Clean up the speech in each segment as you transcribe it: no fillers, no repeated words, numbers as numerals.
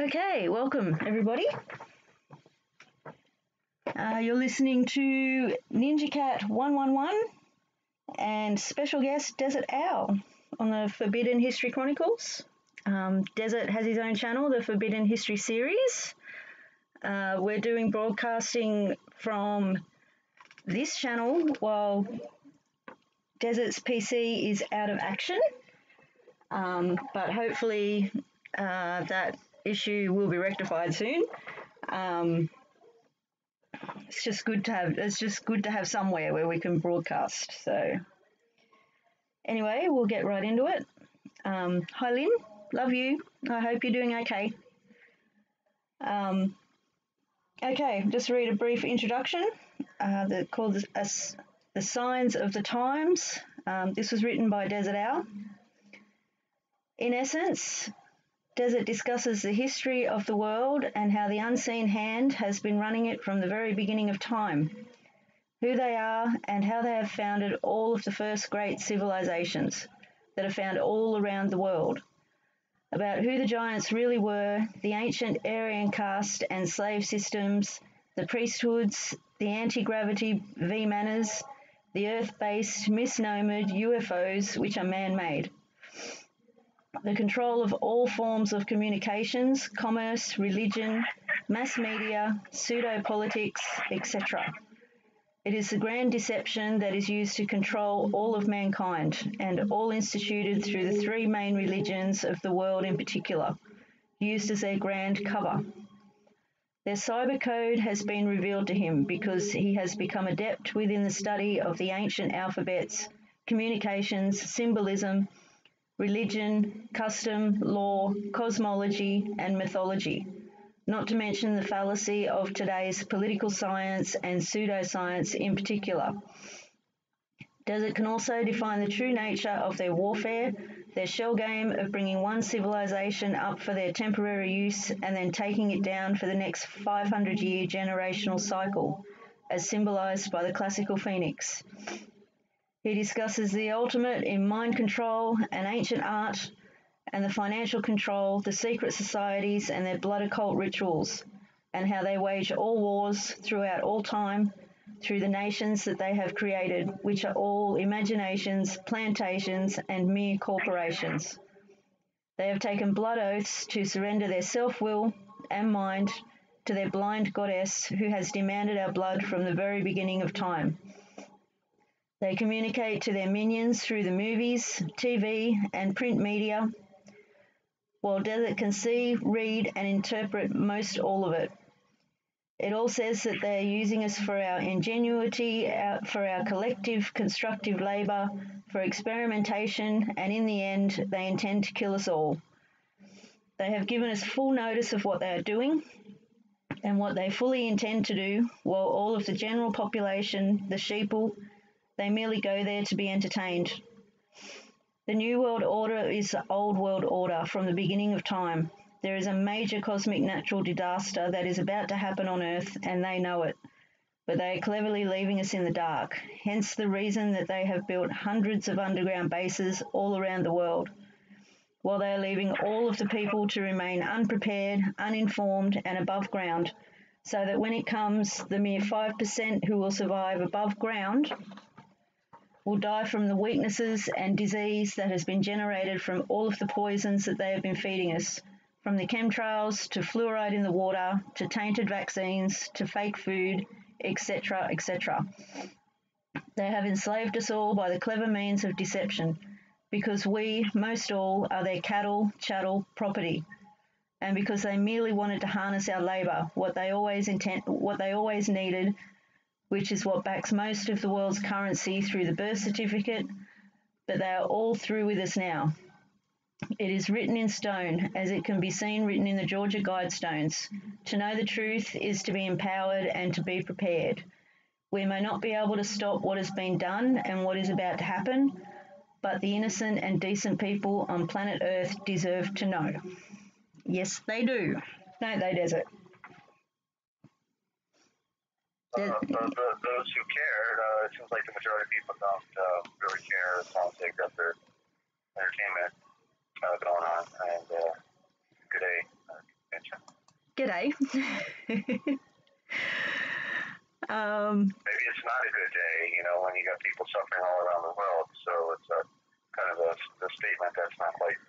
Okay, welcome everybody. You're listening to NinjaCat 111 and special guest Dezert-Owl on the Forbidden History Chronicles. Desert has his own channel, the Forbidden History series. We're doing broadcasting from this channel while Desert's PC is out of action, but hopefully that issue will be rectified soon. It's just good to have somewhere where we can broadcast. So anyway, we'll get right into it. Hi Lynn, love you. I hope you're doing okay. Okay, just read a brief introduction called The Signs of the Times. This was written by Dezert-Owl. In essence, Desert discusses the history of the world and how the unseen hand has been running it from the very beginning of time, who they are and how they have founded all of the first great civilizations that are found all around the world, about who the giants really were, the ancient Aryan caste and slave systems, the priesthoods, the anti-gravity V-manners, the Earth-based misnomered UFOs, which are man-made, the control of all forms of communications, commerce, religion, mass media, pseudo-politics, etc. It is the grand deception that is used to control all of mankind, and all instituted through the three main religions of the world in particular, used as their grand cover. Their cyber code has been revealed to him because he has become adept within the study of the ancient alphabets, communications, symbolism, religion, custom, law, cosmology, and mythology, not to mention the fallacy of today's political science and pseudoscience in particular. Desert can also define the true nature of their warfare, their shell game of bringing one civilization up for their temporary use and then taking it down for the next 500-year generational cycle, as symbolized by the classical phoenix. He discusses the ultimate in mind control and ancient art and the financial control, the secret societies and their blood occult rituals, and how they wage all wars throughout all time through the nations that they have created, which are all imaginations, plantations, and mere corporations. They have taken blood oaths to surrender their self-will and mind to their blind goddess who has demanded our blood from the very beginning of time. They communicate to their minions through the movies, TV, and print media, while Desert can see, read, and interpret most all of it. It all says that they are using us for our ingenuity, for our collective constructive labour, for experimentation, and in the end, they intend to kill us all. They have given us full notice of what they are doing and what they fully intend to do, while all of the general population, the sheeple, they merely go there to be entertained. The New World Order is the Old World Order from the beginning of time. There is a major cosmic natural disaster that is about to happen on Earth, and they know it. But they are cleverly leaving us in the dark, hence the reason that they have built hundreds of underground bases all around the world, while they are leaving all of the people to remain unprepared, uninformed, and above ground, so that when it comes, the mere 5% who will survive above ground will die from the weaknesses and disease that has been generated from all of the poisons that they have been feeding us, from the chemtrails to fluoride in the water to tainted vaccines to fake food, etc., etc. They have enslaved us all by the clever means of deception, because we, most all, are their cattle, chattel, property, and because they merely wanted to harness our labour, what they always needed, which is what backs most of the world's currency through the birth certificate, but they are all through with us now. It is written in stone, as it can be seen written in the Georgia Guidestones. To know the truth is to be empowered and to be prepared. We may not be able to stop what has been done and what is about to happen, but the innocent and decent people on planet Earth deserve to know. Yes, they do. Don't they, Desert? Those who care, it seems like the majority of people don't really care as long as they got their entertainment going on. And good day, g'day. Maybe it's not a good day, when you got people suffering all around the world. So it's a kind of a statement that's not quite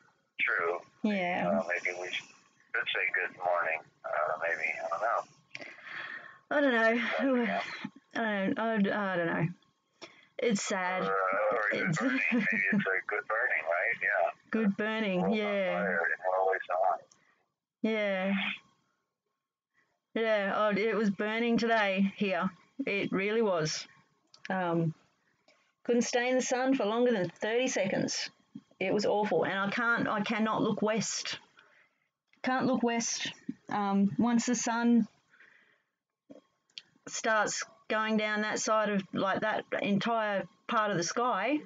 true. Yeah. Maybe we should say good morning. Maybe, I don't know. I don't know. I don't know. It's sad. Or good burning. Maybe it's a good burning, right? Yeah. Good burning, yeah. Yeah. Yeah, oh, it was burning today here. It really was. Couldn't stay in the sun for longer than 30 seconds. It was awful, and I cannot look west. Can't look west. Once the sun starts going down that side of, like, that entire part of the sky,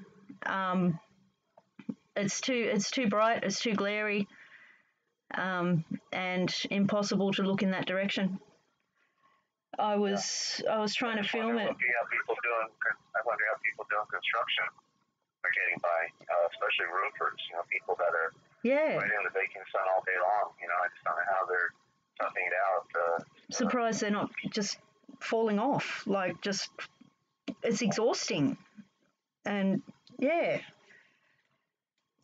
it's too bright, it's too glary, and impossible to look in that direction. I was trying to film it. I wonder how people doing construction are getting by, especially roofers. People that are right in the baking sun all day long. I just don't know how they're toughing it out. Surprised they're not just falling off. Like, just, it's exhausting. And yeah,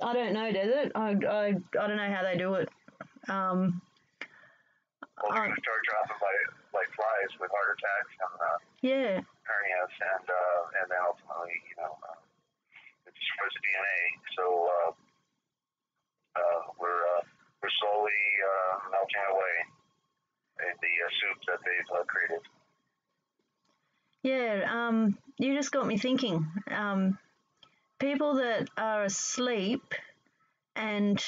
I don't know, Desert. I don't know how they do it. Well, they're going to start dropping like flies with heart attacks and hernias, and then ultimately, it destroys the DNA. So we're slowly melting away in the soup that they've created. Yeah, you just got me thinking. People that are asleep and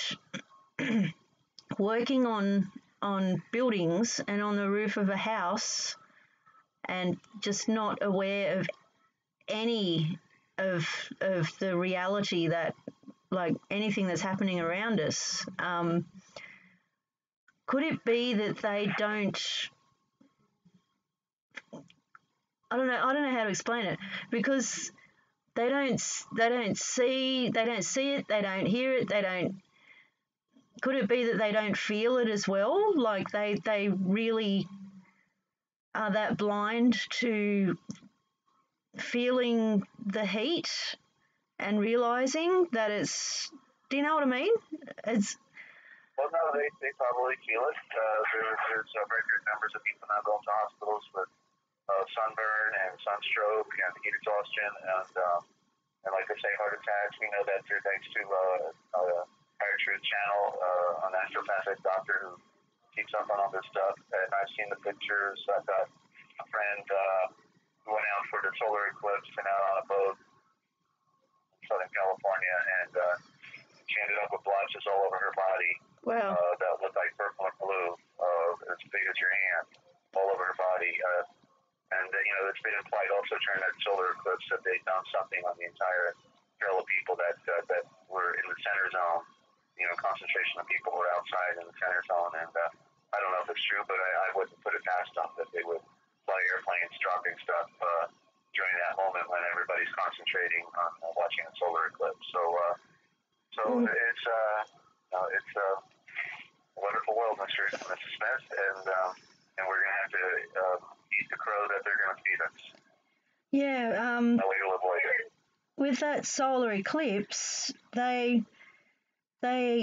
working on buildings and on the roof of a house and just not aware of any of the reality that, like, anything that's happening around us. Could it be that they don't? I don't know how to explain it, because they don't see it, they don't hear it, they don't. Could it be that they don't feel it as well? Like they really are that blind to feeling the heat and realizing that it's. Do you know what I mean? It's. Well, no, they probably feel it. There's record numbers of people now going to hospitals with sunburn and sunstroke and heat exhaustion and like I say, heart attacks. We know that through thanks to Higher Truth channel, a naturopathic doctor who keeps up on all this stuff. And I've seen the pictures. I've got a friend who went out for the solar eclipse and out on a boat in Southern California, and she ended up with blotches all over her body. Wow. That looked like purple and blue, as big as your hand, all over her body. And it's been implied also during that solar eclipse that they found something on the entire trail of people that were in the center zone. Concentration of people were outside in the center zone, and I don't know if it's true, but I wouldn't put it past them that they would fly airplanes dropping stuff during that moment when everybody's concentrating on watching a solar eclipse. So it's a wonderful world, Mr. and Mrs. Smith, and we're gonna have to eat the crow that they're gonna feed us. Yeah. No way to avoid it. With that solar eclipse, they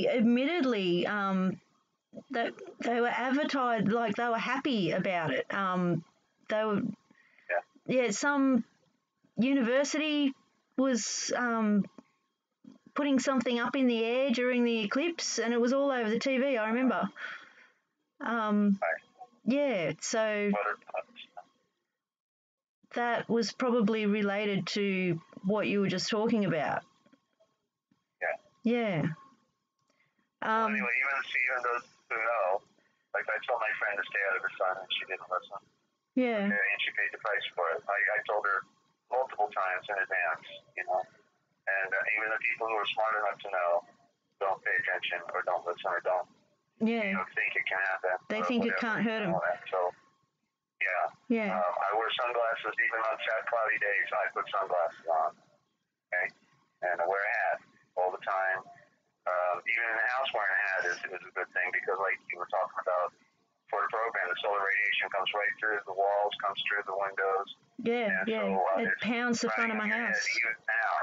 admittedly that they were advertised like they were happy about it. They were some university was putting something up in the air during the eclipse, and it was all over the TV. I remember. Yeah, so that was probably related to what you were just talking about. Yeah. Well, anyway, even those who know, like I told my friend to stay out of the sun, and she didn't listen. Yeah. Okay, and she paid the price for it. I told her multiple times in advance, and even the people who are smart enough to know don't pay attention or don't listen or don't think it can happen. They think it can't hurt them. So, yeah. I wear sunglasses even on cloudy days. I put sunglasses on, okay, and I wear a hat all the time. Even in the house wearing a hat is a good thing because, like you were talking about for the program. The solar radiation comes right through the walls, comes through the windows. Yeah, and yeah. So, it pounds the front of my house. Even now.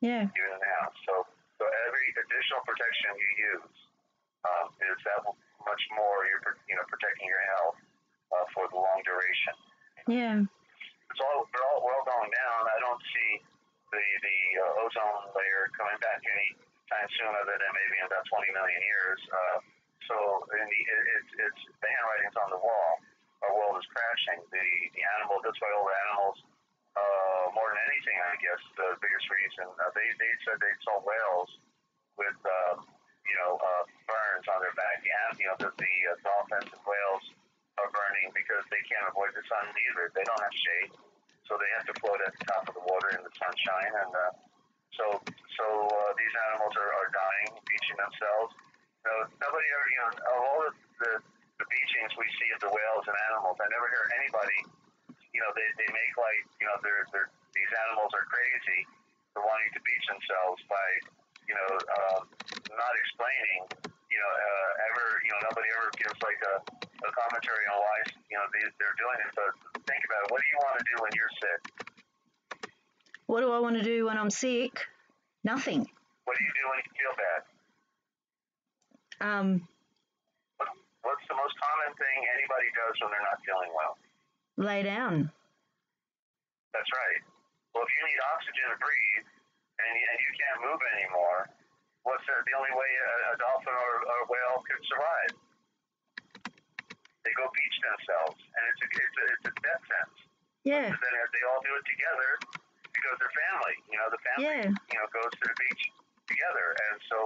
Yeah. Even now. So every additional protection you use is that much more you're protecting your health for the long duration. Yeah. We're all going down. I don't see the ozone layer coming back any time soon, other than maybe in about 20 million years. So it's the handwriting's on the wall. Our world is crashing. The animals. That's why all the animals, more than anything, I guess, the biggest reason they said they saw whales with burns on their back. The dolphins and whales are burning because they can't avoid the sun either. They don't have shade, so they have to float at the top of the water in the sunshine, and so these animals are dying, beaching themselves. Nobody ever, of all the beachings we see of the whales and animals, I never hear anybody, they make like, these animals are crazy for wanting to beach themselves by, not explaining, nobody ever gives like a commentary on why, they're doing it. But think about it. What do you want to do when you're sick? What do I want to do when I'm sick? Nothing. What do you do when you feel bad? What's the most common thing anybody does when they're not feeling well? Lay down. That's right. Well, if you need oxygen to breathe and you can't move anymore, what's the only way a dolphin or a whale can survive? They go beach themselves, and it's a death sentence. Yeah. But then they all do it together because they're family. The family, goes to the beach together, and so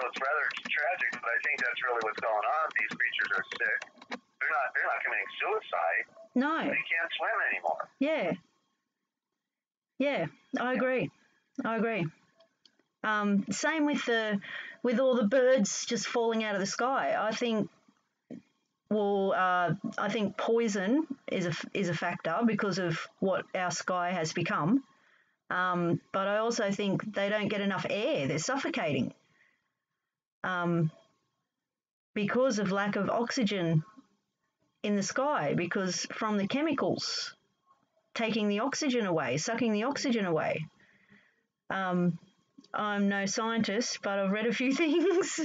it's rather tragic. But I think that's really what's going on. These creatures are sick. They're not committing suicide. No. They can't swim anymore. Yeah. Yeah, I agree. Same with all the birds just falling out of the sky. I think poison is a factor because of what our sky has become. But I also think they don't get enough air. They're suffocating because of lack of oxygen in the sky, because from the chemicals taking the oxygen away, sucking the oxygen away. I'm no scientist, but I've read a few things.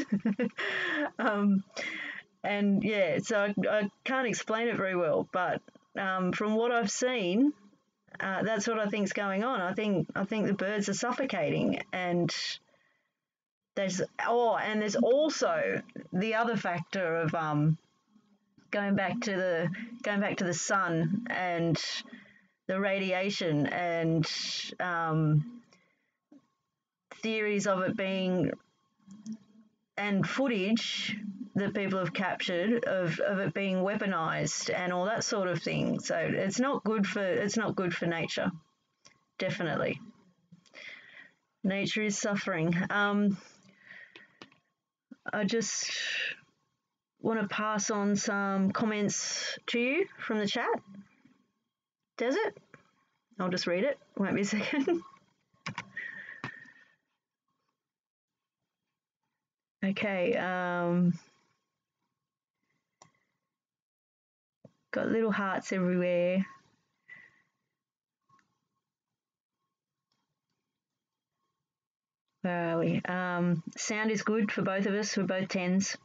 And yeah, so I can't explain it very well, but from what I've seen, that's what I think's going on. I think the birds are suffocating, and there's also the other factor of going back to the sun and the radiation and theories of it being, and footage that people have captured of it being weaponized and all that sort of thing. So it's not good for nature. Definitely. Nature is suffering. I just want to pass on some comments to you from the chat. Desert? I'll just read it. Won't be a second. Okay. Got little hearts everywhere. Where are we? Sound is good for both of us. We're both 10s.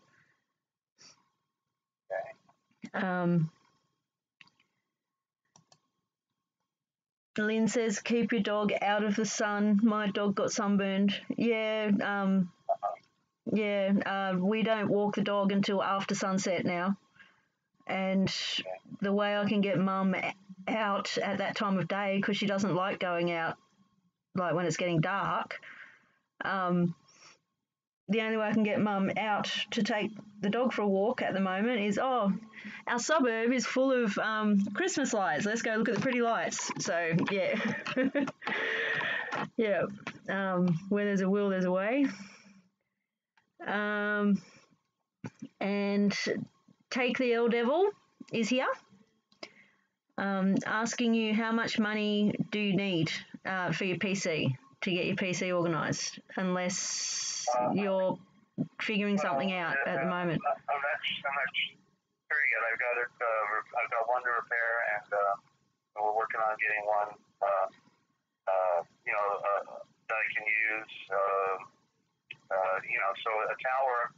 Lynn says, keep your dog out of the sun. My dog got sunburned. Yeah, we don't walk the dog until after sunset now. And the way I can get Mum out at that time of day, because she doesn't like going out like when it's getting dark, the only way I can get Mum out to take the dog for a walk at the moment is, our suburb is full of Christmas lights. Let's go look at the pretty lights. So, yeah. Yeah. Where there's a will, there's a way. And Take the L Devil is here. Asking you how much money do you need for your PC, to get your PC organised, unless you're figuring something out at the moment. I'm Very good. I've got it. I've got one to repair, and we're working on getting one. That I can use. So a towers.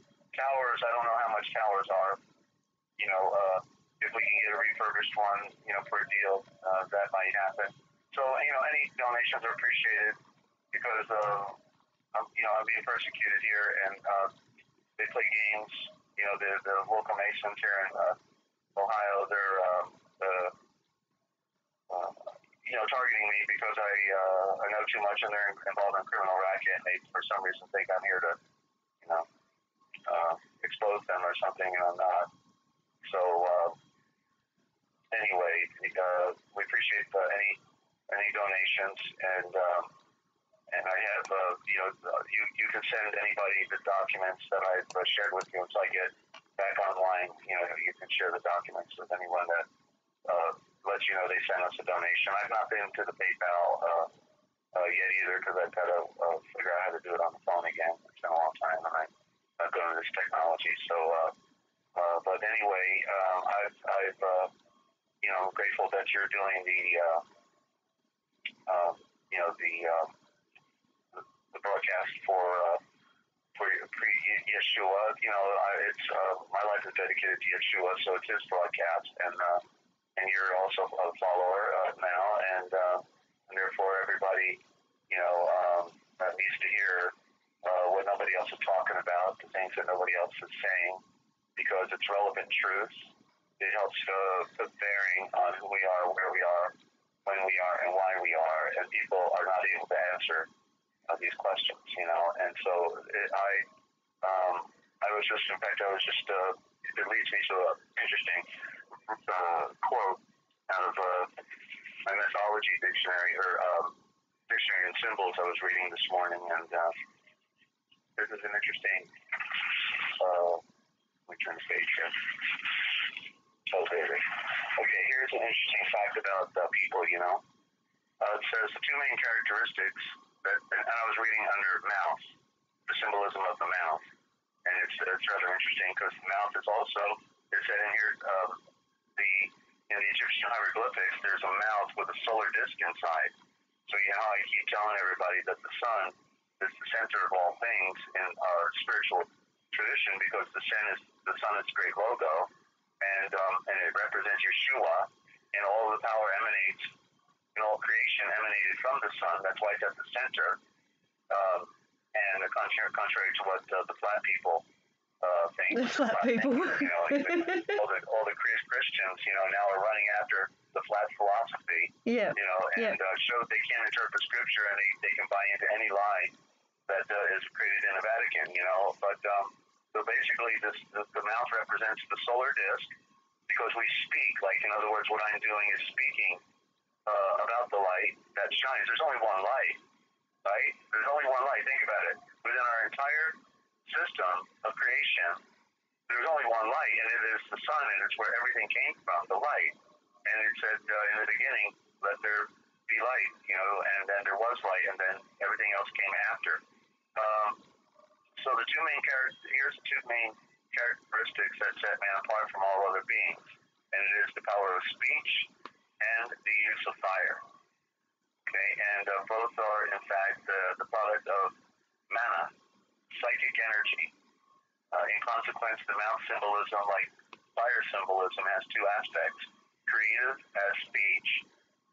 I don't know how much towers are. If we can get a refurbished one, for a deal, that might happen. So any donations are appreciated because I'm being persecuted here, and they play games. The local Masons here in Ohio, they're targeting me because I know too much and they're involved in a criminal racket, and they, for some reason, think I'm here to, expose them or something, and I'm not. So anyway, we appreciate any donations, and I have you can send anybody the documents that I've shared with you until I get back online. You can share the documents with anyone that lets you know they sent us a donation. I've not been to the PayPal yet either because I've got to figure out how to do it on the phone again. It's been a long time, and I'm not going to this technology. So, but anyway, I'm grateful that you're doing the broadcast for Yeshua. It's my life is dedicated to Yeshua, so it's his broadcast, and you're also a follower now, and therefore everybody needs to hear what nobody else is talking about, the things that nobody else is saying, because it's relevant truth. It helps put bearing on who we are, where we are, when we are, and why we are, and people are not able to answer these questions, and so I was just, in fact, it leads me to an interesting quote out of my mythology dictionary, or dictionary and symbols I was reading this morning, and this is an interesting, let me turn the page here. Okay, here's an interesting fact about people, it says the two main characteristics and I was reading under mouth, the symbolism of the mouth, and it's rather interesting because the mouth is also, it said in here, in the Egyptian hieroglyphics, there's a mouth with a solar disk inside. So how I keep telling everybody that the sun is the center of all things in our spiritual tradition, because the sun is the great logo, and it represents Yeshua, and all of the power emanates, all creation emanated from the sun. That's why it's at the center. And contrary to what the flat people think, the flat people, all the Christians, now are running after the flat philosophy, show they can't interpret scripture, and they can buy into any lie that is created in the Vatican, But so basically, the mouth represents the solar disk, because we speak. Like, in other words, what I'm doing is speaking about the light that shines. There's only one light, right? There's only one light. Think about it. Within our entire system of creation, there's only one light, and it is the sun, and it's where everything came from, the light. And it said in the beginning, let there be light, and then there was light, and then everything else came after. So here's the two main characteristics that set man apart from all other beings, and it is the power of speech and the use of fire. Okay, and both are, in fact, the product of mana, psychic energy. In consequence, the mouth symbolism, like fire symbolism, has two aspects: creative as speech,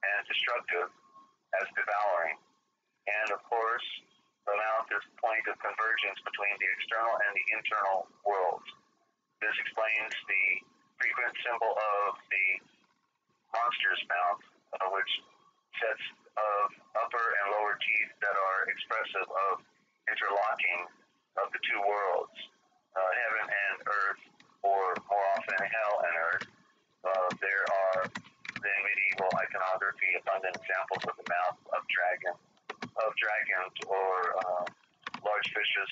and destructive as devouring. And of course, the mouth is the point of convergence between the external and the internal worlds. This explains the frequent symbol of the monster's mouth, which sets of upper and lower teeth that are expressive of interlocking of the two worlds, heaven and earth, or more often hell and earth. There are, in medieval iconography, abundant examples of the mouth of dragons or large fishes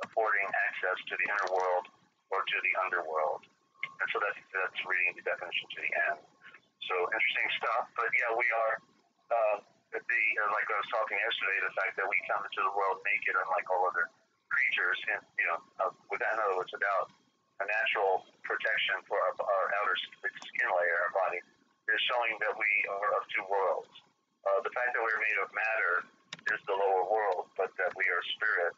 affording access to the inner world or to the underworld. And so that's reading the definition to the end. So interesting stuff. But yeah, we are like I was talking yesterday, the fact that we come into the world naked, unlike all other creatures, and with that, in other words, without a natural protection for our outer skin layer, our body, is showing that we are of two worlds. The fact that we're made of matter is the lower world, but that we are spirit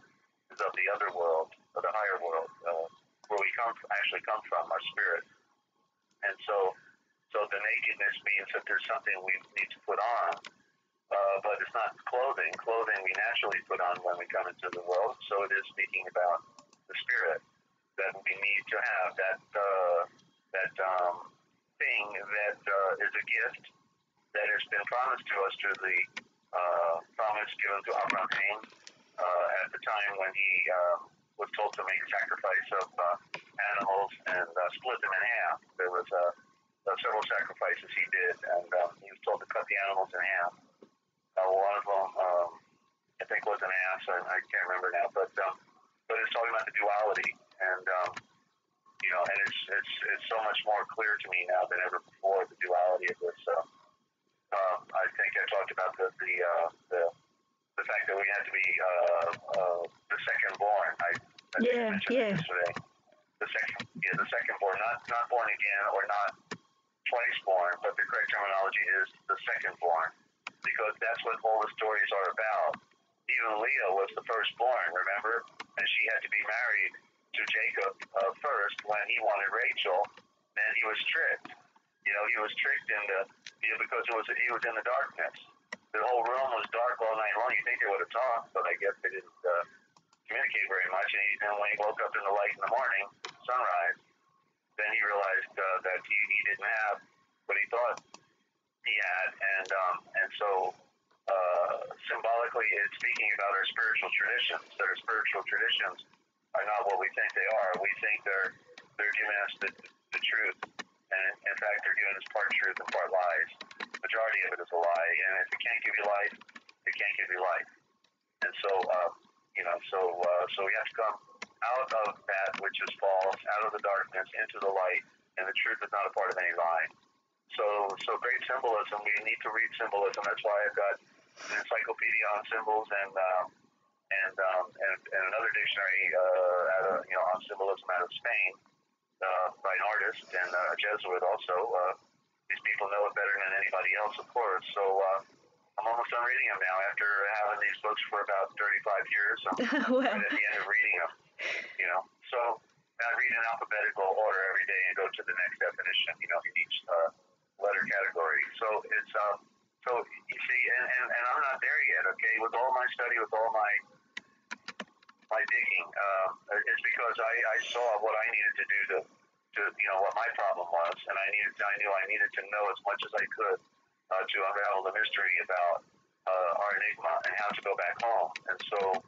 is of the other world, of the higher world, where we actually come from, our spirit. And so the nakedness means that there's something we need to put on, but it's not clothing. Clothing we naturally put on when we come into the world. So it is speaking about the spirit, that we need to have that thing that is a gift that has been promised to us through the promise given to Abraham at the time when he was told to make a sacrifice of animals and split them in half. There was several sacrifices he did, and he was told to cut the animals in half. One of them, I think, was an ass. I can't remember now, but it's talking about the duality, and and it's so much more clear to me now than ever before, the duality of this. I think I talked about the fact that we had to be the second born. I mentioned it yesterday. The second born, not born again or not twice born, but the correct terminology is the second born, because that's what all the stories are about. Even Leah was the firstborn, remember? And she had to be married to Jacob first when he wanted Rachel, and he was tricked. He was tricked into, because he was in the darkness. The whole room was dark all night long. You think they would have talked, but I guess they didn't communicate very much. And when he woke up in the light in the morning, sunrise, then he realized that he didn't have what he thought he had, and so symbolically, it's speaking about our spiritual traditions. That our spiritual traditions are not what we think they are. We think they're giving us the truth, and in fact, they're giving us part truth and part lies. The majority of it is a lie, and if it can't give you life, it can't give you life. And so, so we have to come out of that which is false, out of the darkness, into the light, and the truth is not a part of any lie. So great symbolism. We need to read symbolism. That's why I've got an encyclopedia on symbols and another dictionary on symbolism out of Spain by an artist and a Jesuit also. These people know it better than anybody else, of course. So I'm almost done reading them now. After having these books for about 35 years, I'm right at the end of reading them. So I read in alphabetical order every day and go to the next definition. In each letter category. So it's so you see, and I'm not there yet. Okay, with all my study, with all my digging, it's because I saw what I needed to do to what my problem was, and I knew I needed to know as much as I could to unravel the mystery about our enigma and how to go back home. And so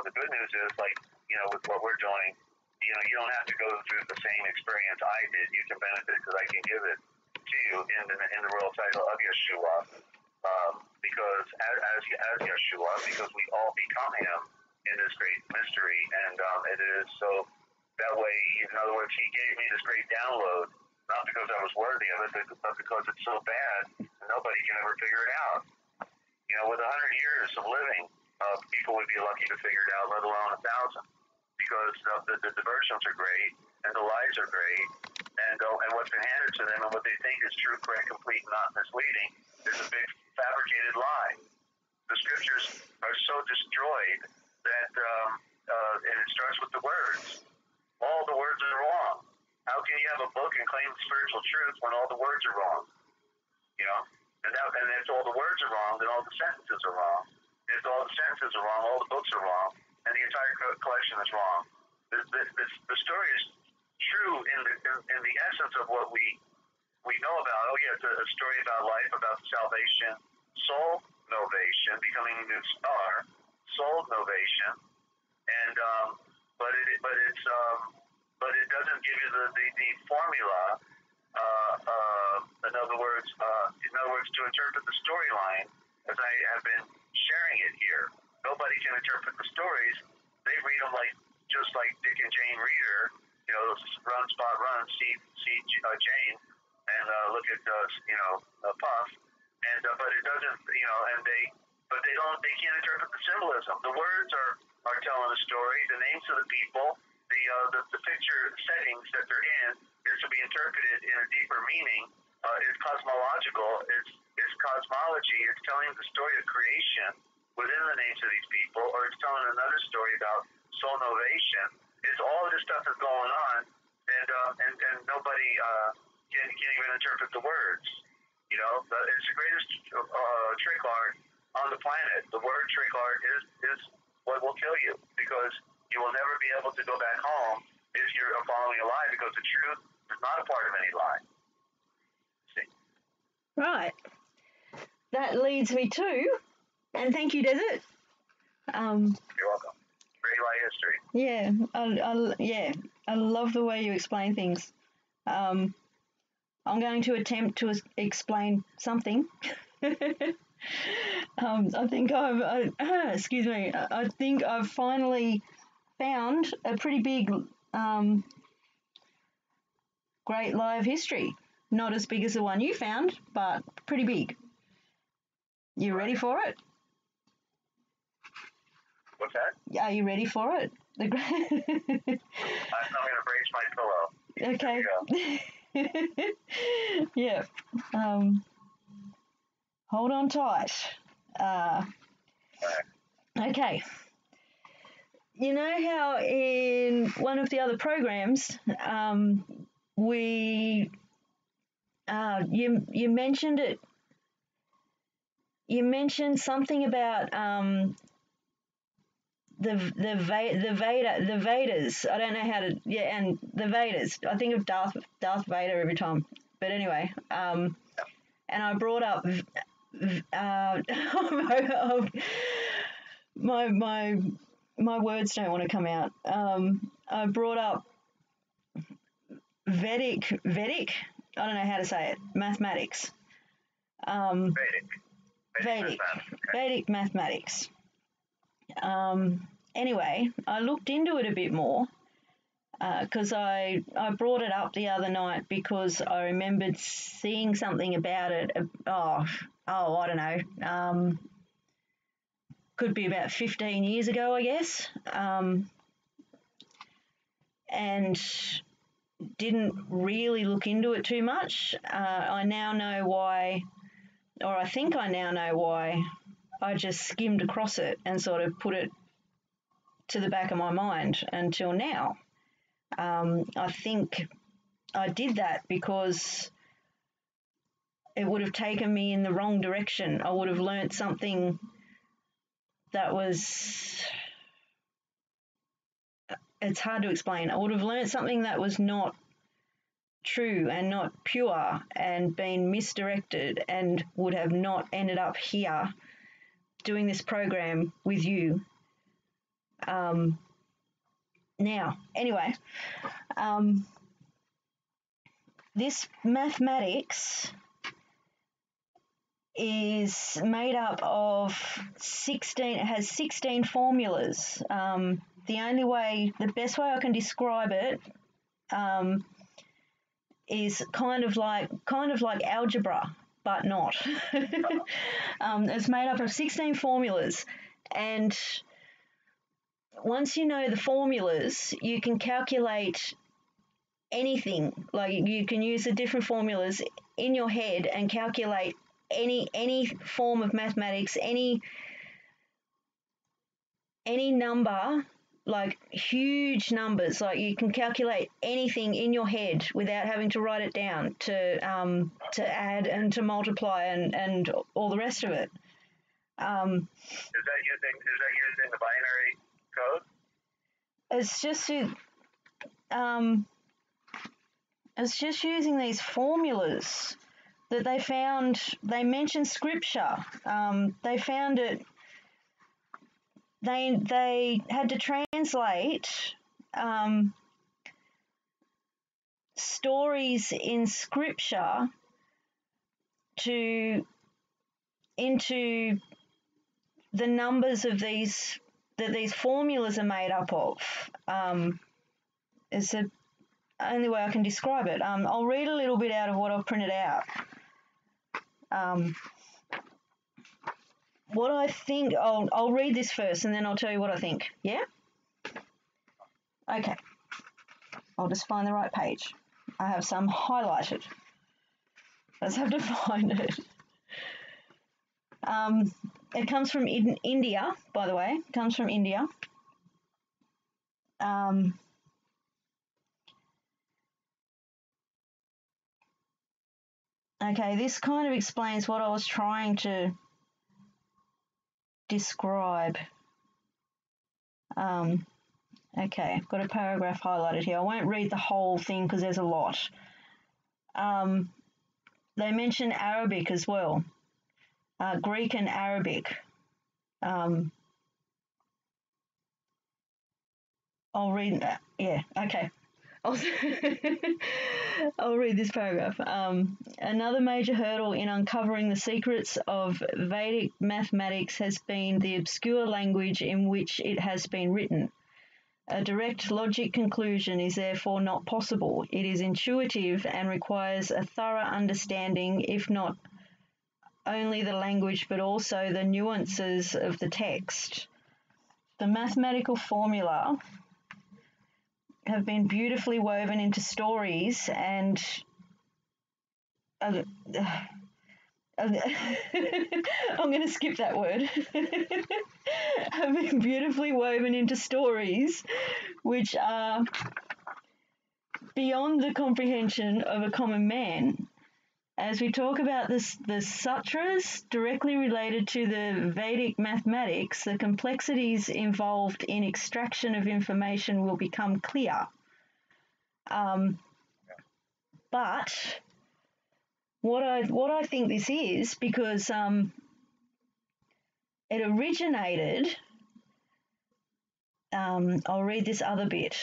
the good news is, with what we're doing, you don't have to go through the same experience I did. You can benefit because I can give it to you in the royal title of Yeshua, because as Yeshua, because we all become Him in this great mystery, and it is so that way. In other words, He gave me this great download, not because I was worthy of it, but because it's so bad nobody can ever figure it out. With 100 years of living, people would be lucky to figure it out, let alone 1,000. Because the diversions are great, and the lies are great, and what's been handed to them and what they think is true, correct, complete, not misleading is a big fabricated lie. The scriptures are so destroyed that, and it starts with the words. All the words are wrong. How can you have a book and claim spiritual truth when all the words are wrong? And if all the words are wrong, then all the sentences are wrong. If all the sentences are wrong, all the books are wrong, and the entire collection is wrong. The story is true in the essence of what we know about. It's a story about life, about salvation, soul novation, becoming a new star, soul novation, and but it doesn't give you the formula. In other words, to interpret the storyline, as I have been sharing it here. Nobody can interpret the stories. They read them just like Dick and Jane Reader, run, spot, run, see Jane, and look at Puff, and but it doesn't, but they can't interpret the symbolism. The words are telling the story, the names of the people, the picture settings that they're in is to be interpreted in a deeper meaning. It's cosmological. It's cosmology. It's telling the story of creation within the names of these people, or it's telling another story about soul novation. It's all of this stuff is going on, and nobody can't even interpret the words. You know, it's the greatest trick art on the planet. The word trick art is what will kill you, because you will never be able to go back home if you're following a lie, because the truth is not a part of any lie. See? Right. That leads me to, and thank you, Desert. You're welcome. Great lie history. Yeah, I love the way you explain things. I'm going to attempt to explain something. I think excuse me. I think I've finally found a pretty big, great lie of history. Not as big as the one you found, but pretty big. You ready for it? What's that? Are you ready for it? I'm going to brace my pillow. Okay. Yeah. Hold on tight. Okay. You know how in one of the other programs, you mentioned it. You mentioned something about the Vedas. I don't know how to. Yeah, and the Vedas. I think of Darth Vader every time. But anyway, and I brought up my words don't want to come out. I brought up Vedic. I don't know how to say it. Mathematics. Vedic mathematics. Anyway, I looked into it a bit more because I brought it up the other night because I remembered seeing something about it. I don't know. Could be about 15 years ago, I guess. And didn't really look into it too much. I now know why, or I think I now know why I just skimmed across it and sort of put it to the back of my mind until now. I think I did that because it would have taken me in the wrong direction. I would have learnt something that was, it's hard to explain. I would have learnt something that was not true and not pure and been misdirected and would have not ended up here doing this program with you. Now, anyway, this mathematics is made up of 16, it has 16 formulas. The best way I can describe it is kind of like algebra, but not. It's made up of 16 formulas, and once you know the formulas, you can calculate anything. Like you can use the different formulas in your head and calculate any form of mathematics, any number, like huge numbers. Like you can calculate anything in your head without having to write it down to add and to multiply and all the rest of it. Is that using the binary code? It's just using these formulas that they found. They mentioned scripture. They found it. They had to translate stories in scripture into the numbers of these that these formulas are made up of. It's the only way I can describe it. I'll read a little bit out of what I've printed out. What I think, I'll read this first and then I'll tell you what I think. Yeah? Okay. I'll just find the right page. I have some highlighted. Let's have to find it. It comes from India, by the way. It comes from India. Okay, this kind of explains what I was trying to describe. Okay, I've got a paragraph highlighted here. I won't read the whole thing because there's a lot. They mention Arabic as well, Greek and Arabic. I'll read that. Yeah, okay. I'll read this paragraph. Another major hurdle in uncovering the secrets of Vedic mathematics has been the obscure language in which it has been written. A direct logic conclusion is therefore not possible. It is intuitive and requires a thorough understanding, if not only the language but also the nuances of the text. The mathematical formula have been beautifully woven into stories and I'm going to skip that word. Have been beautifully woven into stories which are beyond the comprehension of a common man. As we talk about the sutras directly related to the Vedic mathematics, the complexities involved in extraction of information will become clear. But what I think this is, because it originated. I'll read this other bit.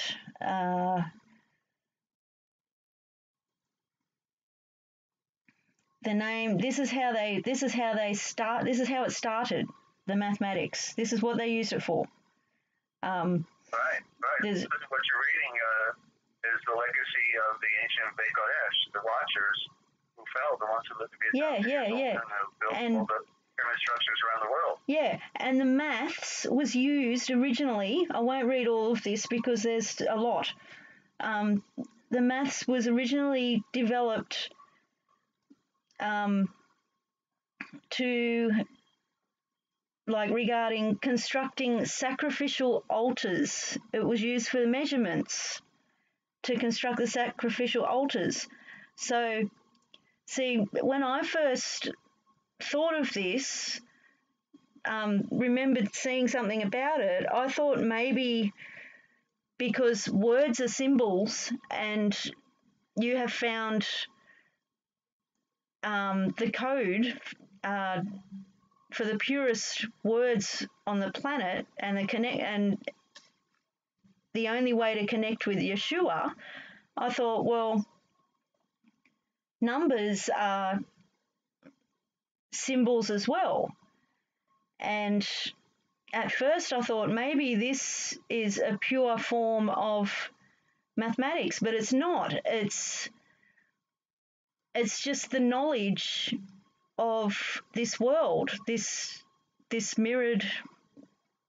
The name. This is how it started. The mathematics. This is what they used it for. Right. What you're reading is the legacy of the ancient Bekodesh, the Watchers, who fell, the ones who lived to be 1,000 years old and who built all the pyramid structures around the world. Yeah, and the maths was used originally. I won't read all of this because there's a lot. The maths was originally developed to, like, regarding constructing sacrificial altars. It was used for the measurements to construct the sacrificial altars. So, see, when I first thought of this, remembered seeing something about it, I thought maybe because words are symbols and you have found the code for the purest words on the planet and the only way to connect with Yeshua, I thought, well, numbers are symbols as well. And at first I thought maybe this is a pure form of mathematics, but it's not. It's just the knowledge of this world, this mirrored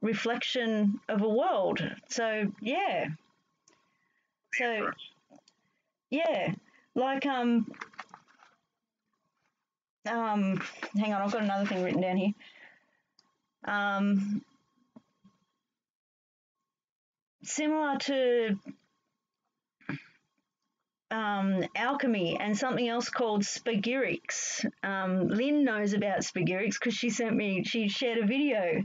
reflection of a world. So yeah. So yeah, like hang on, I've got another thing written down here. Similar to alchemy and something else called spagyrics. Lynn knows about spagyrics because she shared a video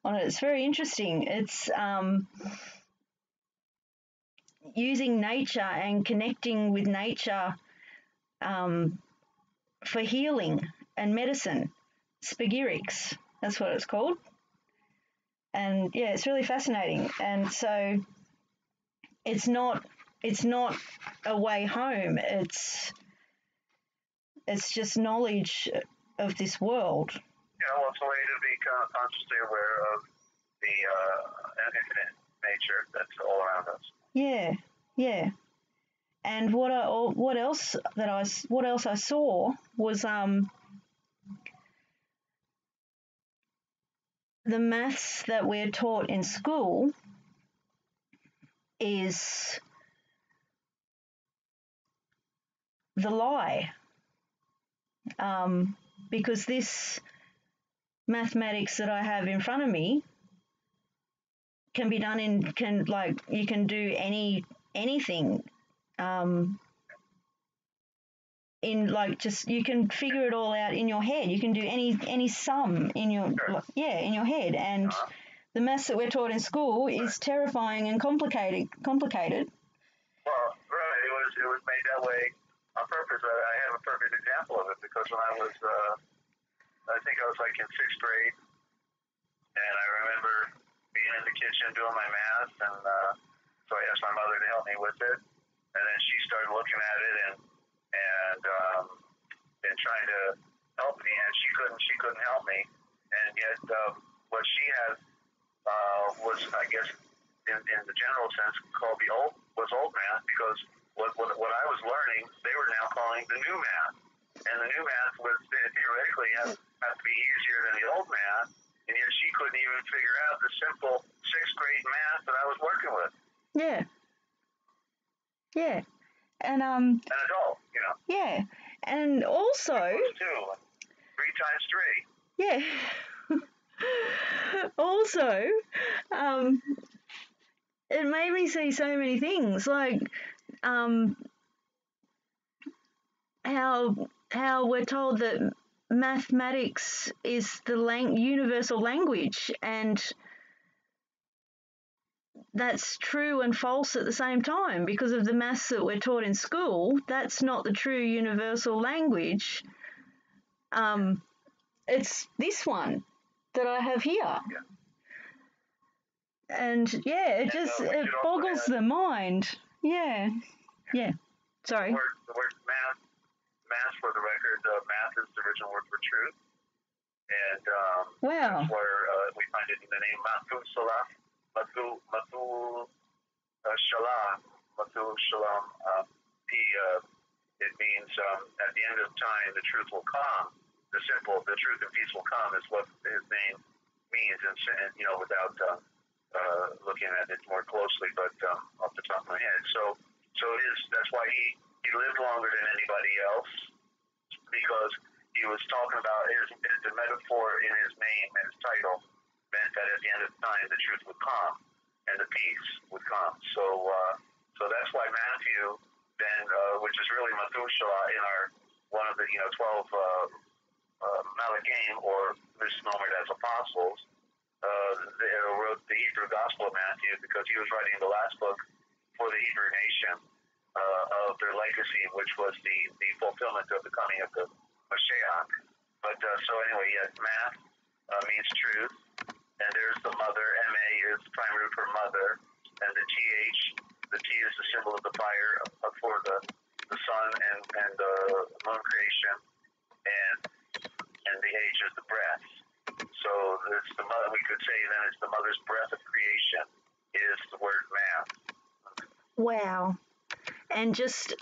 on it. It's very interesting. It's using nature and connecting with nature for healing and medicine. Spagyrics, that's what it's called. And yeah, it's really fascinating. And so it's not a way home. It's just knowledge of this world. Yeah, well, it's a way to be consciously aware of the infinite nature that's all around us. Yeah, yeah. And what else I saw was the maths that we're taught in school is the lie, because this mathematics that I have in front of me can be done you can do anything, in just you can figure it all out in your head. You can do any sum in your in your head, and the maths that we're taught in school is terrifying and complicated. Well, right, it was made that way on purpose. I have a perfect example of it because when I was I think I was like in 6th grade, and I remember being in the kitchen doing my math, and so I asked my mother to help me with it, and then she started looking at it and trying to help me, and she couldn't help me, and yet what she had was, I guess, in the general sense, called was old math, because what I was learning, they were now calling the new math, and the new math was theoretically have to be easier than the old math, and yet she couldn't even figure out the simple 6th grade math that I was working with. Yeah. Yeah. And an adult, Yeah. And also 2 times 3. Yeah. Also, it made me see so many things, like how we're told that mathematics is the universal language, and that's true and false at the same time because of the maths that we're taught in school. That's not the true universal language. It's this one that I have here. Yeah. And it boggles the mind. Yeah. Sorry. The word math for the record, math is the original word for truth. And wow. That's where we find it in the name Methuselah. Methuselah. It means at the end of time, the truth will come. The truth and peace will come is what his name means, and without looking at it more closely, but off the top of my head. So it is. That's why he lived longer than anybody else, because he was talking about the metaphor in his name and his title meant that at the end of time the truth would come and the peace would come. So that's why Matthew then, which is really Methuselah in our one of the 12 Malachim, or misnomered as apostles, wrote the Hebrew Gospel of Matthew, because he was writing the last book for the Hebrew nation of their legacy, which was the fulfillment of the coming of the Mashiach. But so anyway, yes, math means truth, and there's the mother. Ma is prime root for mother, and the T is the symbol of the fire for the sun and the moon creation, and the H is the breath. So it's the mother. We could say then it's the mother's breath of creation is the word math. Wow. And just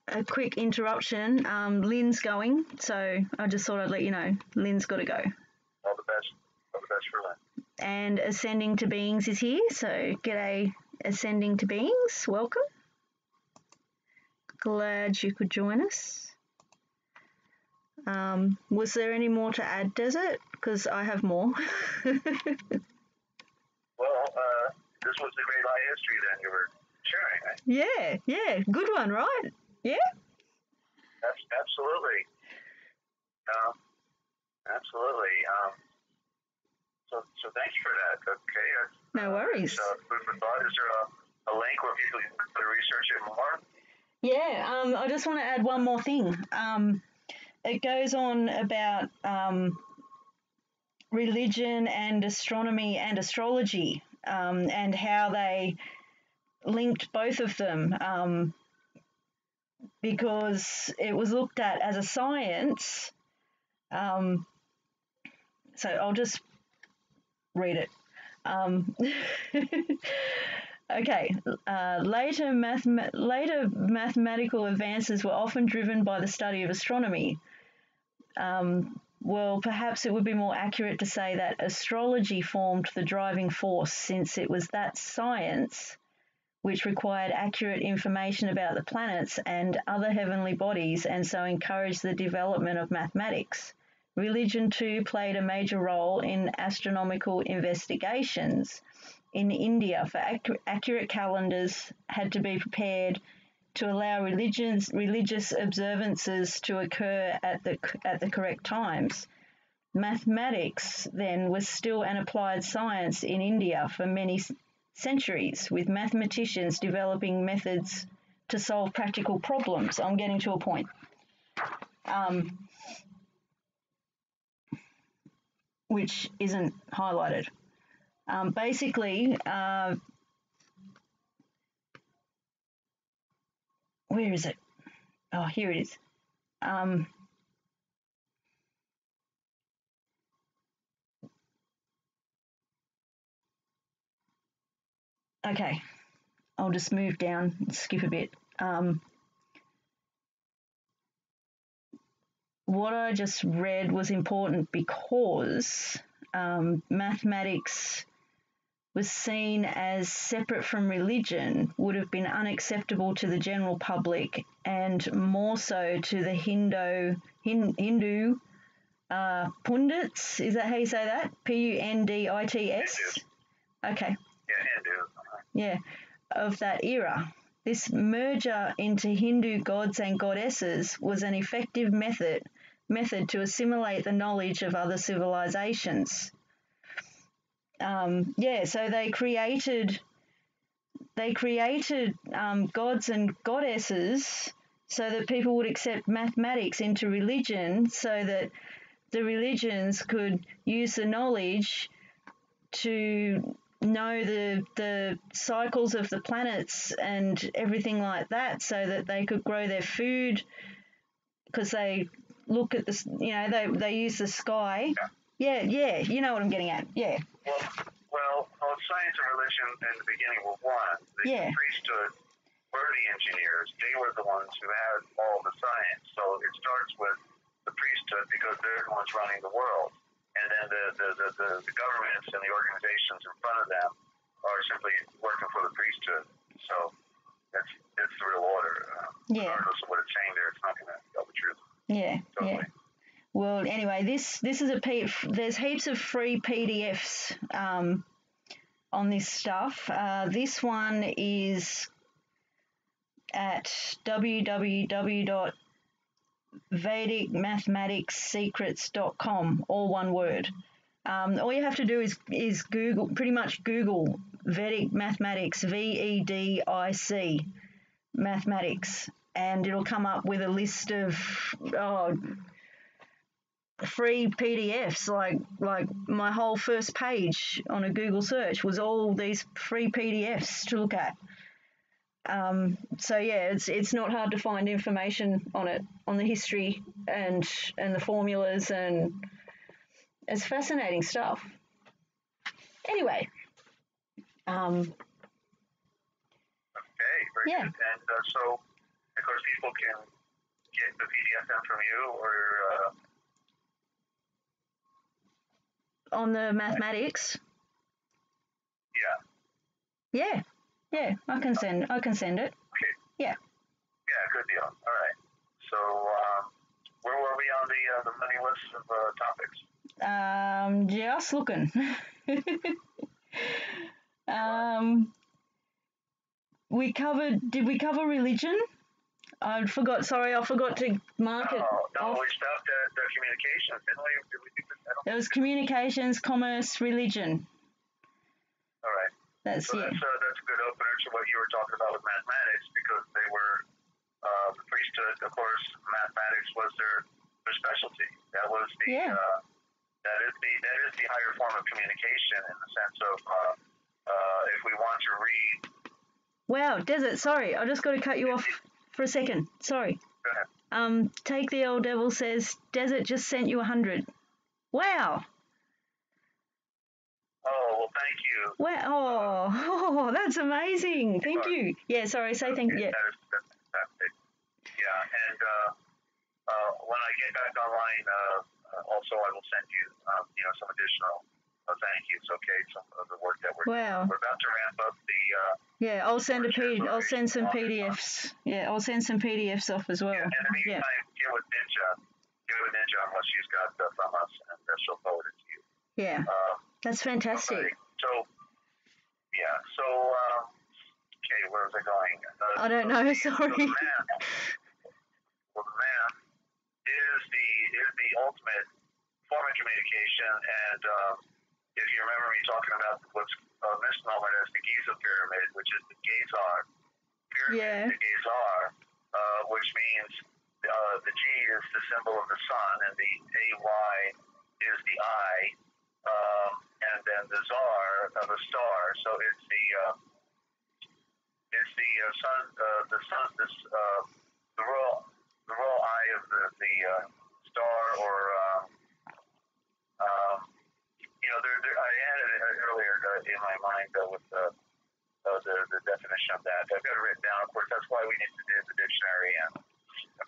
a quick interruption. Lynn's going, so I just thought I'd let you know. Lynn's got to go. All the best. All the best for Lynn. And Ascending to Beings is here, so g'day, Ascending to Beings. Welcome. Glad you could join us. Was there any more to add, Desert? Because I have more. Well, this was the great lie history then you were sharing. Yeah. Good one, right? Yeah? Absolutely. Absolutely. So thanks for that. Okay. No worries. Food for thought. Is there a link where people can research it more? Yeah. I just want to add one more thing. It goes on about religion and astronomy and astrology, and how they linked both of them, because it was looked at as a science. So I'll just read it. Okay. Later mathematical advances were often driven by the study of astronomy. Well, perhaps it would be more accurate to say that astrology formed the driving force, since it was that science which required accurate information about the planets and other heavenly bodies, and so encouraged the development of mathematics. Religion, too, played a major role in astronomical investigations. In India, for accurate calendars had to be prepared to allow religious observances to occur at the correct times. Mathematics, then, was still an applied science in India for many centuries, with mathematicians developing methods to solve practical problems. I'm getting to a point. Which isn't highlighted. Basically, where is it? Oh, here it is. Okay, I'll just move down and skip a bit. What I just read was important because mathematics was seen as separate from religion, would have been unacceptable to the general public, and more so to the Hindu pundits. Is that how you say that? Pundits? Okay. Yeah, Hindu. Yeah, of that era. This merger into Hindu gods and goddesses was an effective method to assimilate the knowledge of other civilizations. So they created gods and goddesses so that people would accept mathematics into religion, so that the religions could use the knowledge to know the cycles of the planets and everything like that, so that they could grow their food, because they look at they use the sky. Yeah, you know what I'm getting at. Yeah. Well, science and religion in the beginning were one. The priesthood were the engineers. They were the ones who had all the science. So it starts with the priesthood because they're the ones running the world. And then the governments and the organizations in front of them are simply working for the priesthood. So that's the real order. Regardless of what it's saying there, it's not going to tell the truth. Yeah, totally. Yeah. Well, anyway, this is there's heaps of free PDFs on this stuff. This one is at www.vedicmathematicsecrets.com, all one word. All you have to do is Google, pretty much Google Vedic Mathematics, VEDIC Mathematics, and it'll come up with a list of free PDFs. Like my whole first page on a Google search was all these free PDFs to look at. So yeah, it's not hard to find information on it, on the history and the formulas, and it's fascinating stuff. Anyway. Okay, very good. And so, of course, people can get the PDF then from you, or on the mathematics. Yeah, I can send it. Okay. Yeah, good deal. All right. So, where were we on the money list of topics? Just looking. Did we cover religion? I forgot to mark it off. No, we stopped at the communications, didn't we? Did we do that? There was communications, commerce, religion. All right. That's a good opener to what you were talking about with mathematics, because they were the priesthood. Of course, mathematics was their specialty. That was that is the higher form of communication, in the sense of if we want to read. Wow, Desert. Sorry, I just got to cut you off for a second. Sorry. Go ahead. Take the Old Devil says Desert just sent you 100. Wow. Oh, well, thank you. Wow. That's amazing. Thank you. Yeah, sorry, say thank you. Yeah. That's fantastic. Yeah, and when I get back online, also I will send you, some additional Thank you. It's okay. Some of the work that we're Wow. doing. We're about to ramp up the. Yeah, I'll send some PDFs. Yeah, I'll send some PDFs off as well. Yeah, in the meantime, get with Ninja on what she's got from us, and she'll forward it to you. Yeah, that's fantastic. Okay, so yeah, so okay, where was I going? I don't know. Sorry. The math is the ultimate form of communication, and if you remember me talking about what's misnomered as the Giza pyramid, which is the Gazar pyramid, the Gazar, which means the G is the symbol of the sun, and the AY is the eye, and then the Zar of a star. So it's the sun, the royal eye of the star, or I added it earlier in my mind with the definition of that. I've got it written down. Of course, that's why we need to do the dictionary and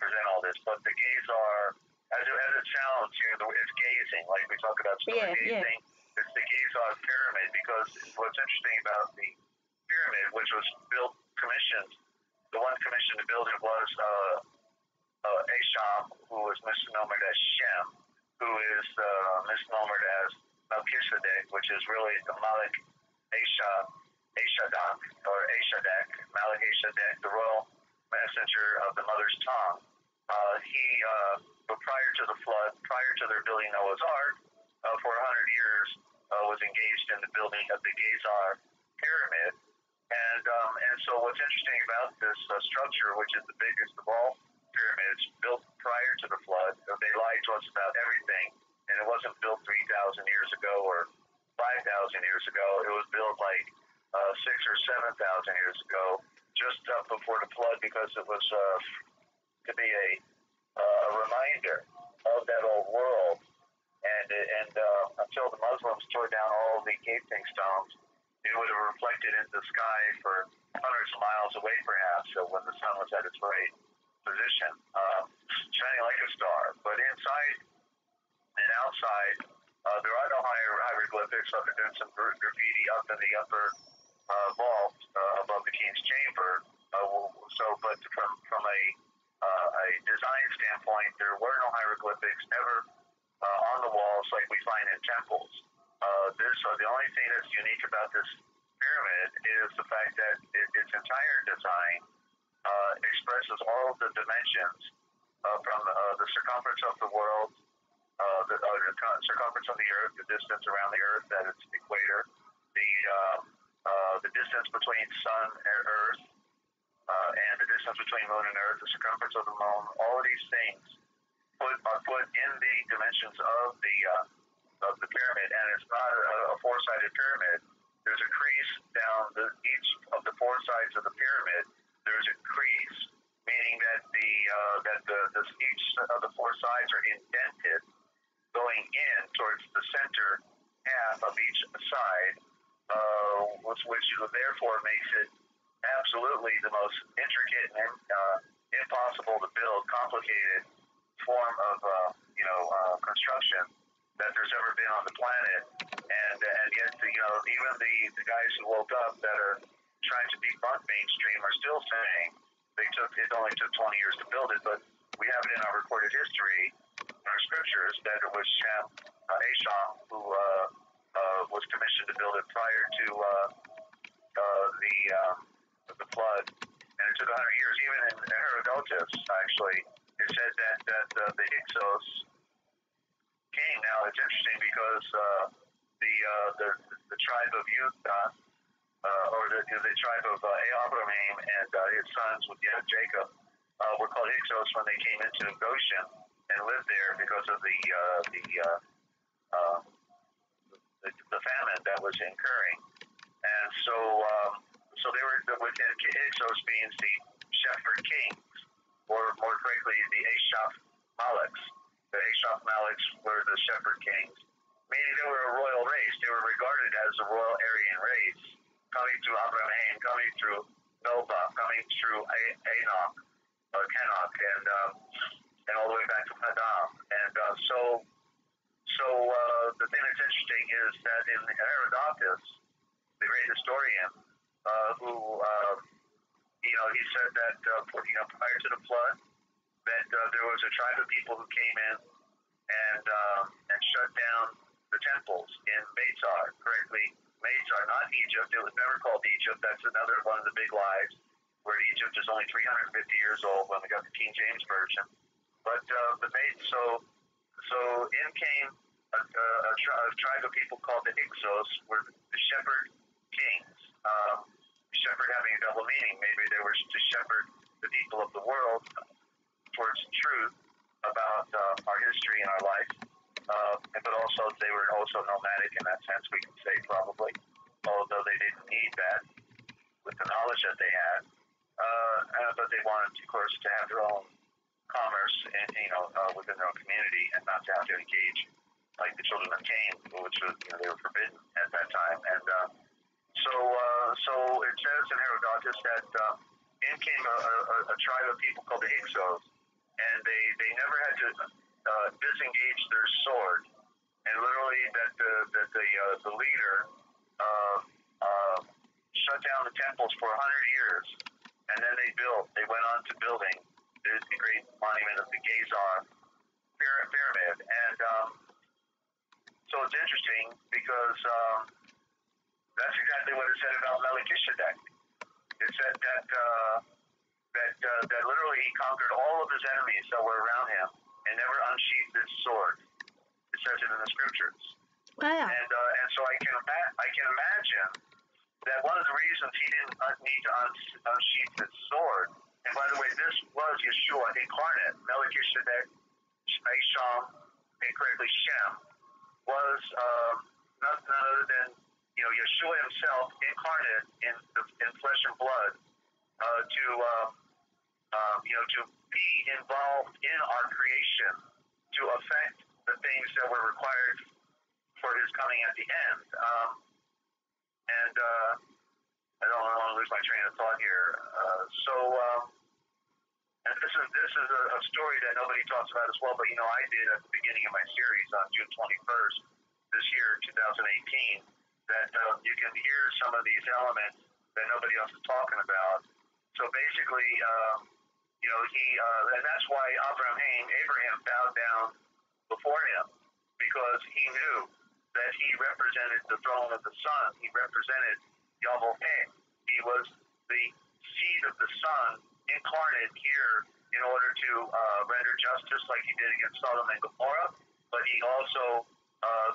present all this. But the Gazar, as it sounds, it's gazing, like we talk about stargazing. Yeah. It's the Gazar pyramid, because what's interesting about the pyramid, which was commissioned, the one commissioned to build it was Asham, who was misnomered as Shem, who is misnomered as Melchizedek, which is really the Malik Ashadak, or Ashadek, Malik Ashadek, the royal messenger of the mother's tongue. But prior to the flood, prior to their building Noah's Ark, for 100 years, was engaged in the building of the Gazar pyramid. And so what's interesting about this structure, which is the biggest of all pyramids, built prior to the flood, they lied to us about everything, and it wasn't built 3,000 years ago or 5,000 years ago. It was built like 6,000 or 7,000 years ago, just before the flood, because it was to be a reminder of that old world. And until the Muslims tore down all the gaping stones, it would have reflected into the sky for hundreds of miles away, perhaps, when the sun was at its right position, shining like a star. But inside and outside, there are no hieroglyphics, other than some graffiti up in the upper vault above the king's chamber. But from a design standpoint, there were no hieroglyphics, never on the walls like we find in temples. The only thing that's unique about this pyramid is the fact that its entire design expresses all of the dimensions from the circumference of the world, the circumference of the Earth, the distance around the Earth at its equator, the distance between Sun and Earth, and the distance between Moon and Earth, the circumference of the Moon. All of these things are put in the dimensions of the pyramid, and it's not a four-sided pyramid. There's a crease down each of the four sides of the pyramid. There's a crease, meaning that each of the four sides are indented, going in towards the center half of each side, which therefore makes it absolutely the most intricate and impossible to build, complicated form of construction that there's ever been on the planet. And yet even the guys who woke up that are trying to debunk mainstream are still saying it only took 20 years to build it, but we have it in our recorded history, in our scriptures, that it was Shem, Asham, who was commissioned to build it prior to the flood, and it took 100 years. Even in Herodotus, actually, it said that the Hyksos king. Now it's interesting because the tribe of Judah, or the tribe of Abraham and his sons with Jacob, were called Hyksos when they came into Goshen and lived there because of the famine that was incurring. And so they were, and Hyksos means the shepherd kings, or more correctly, the Ashaph Maliks. The Ashaph Maliks were the shepherd kings, meaning they were a royal race. They were regarded as a royal Aryan race, coming through Abraham, coming through Noah, coming through Enoch, and all the way back to Adam. And so So the thing that's interesting is that in Herodotus, the great historian, who he said that prior to the flood, that there was a tribe of people who came in and shut down the temples in Medzar, correctly. Medzar, not Egypt. It was never called Egypt. That's another one of the big lies, where Egypt is only 350 years old when we got the King James version. But so in came a tribe of people called the Hyksos, were the shepherd kings. Shepherd having a double meaning. Maybe they were to shepherd the people of the world towards truth about our history and our life. But also they were also nomadic in that sense, we can say probably, although they didn't need that with the knowledge that they had. But they wanted, of course, to have their own commerce and within their own community, and not to have to engage like the children of Cain, which was they were forbidden at that time. And so it says in Herodotus that in came a tribe of people called the Hyksos, and they never had to disengage their sword, and literally that the leader shut down the temples for 100 years, and then they went on to building the great monument of the Dezert-Owl pyramid. And so it's interesting because that's exactly what it said about Melchizedek. It said that literally he conquered all of his enemies that were around him and never unsheathed his sword. It says it in the scriptures. Wow. And so I can imagine that one of the reasons he didn't need to unsheath his sword, and by the way, this was Yeshua incarnate, Melchizedek, Sham, incorrectly Shem, was none other than Yeshua himself incarnate in flesh and blood to be involved in our creation, to affect the things that were required for his coming at the end. I don't want to lose my train of thought here. And this is a story that nobody talks about as well, but I did at the beginning of my series on June 21st this year, 2018, that you can hear some of these elements that nobody else is talking about. So basically, and that's why Abraham bowed down before him, because he knew that he represented the throne of the Son. He represented Yahweh. He was the seed of the Son incarnate here in order to render justice like he did against Sodom and Gomorrah, but he also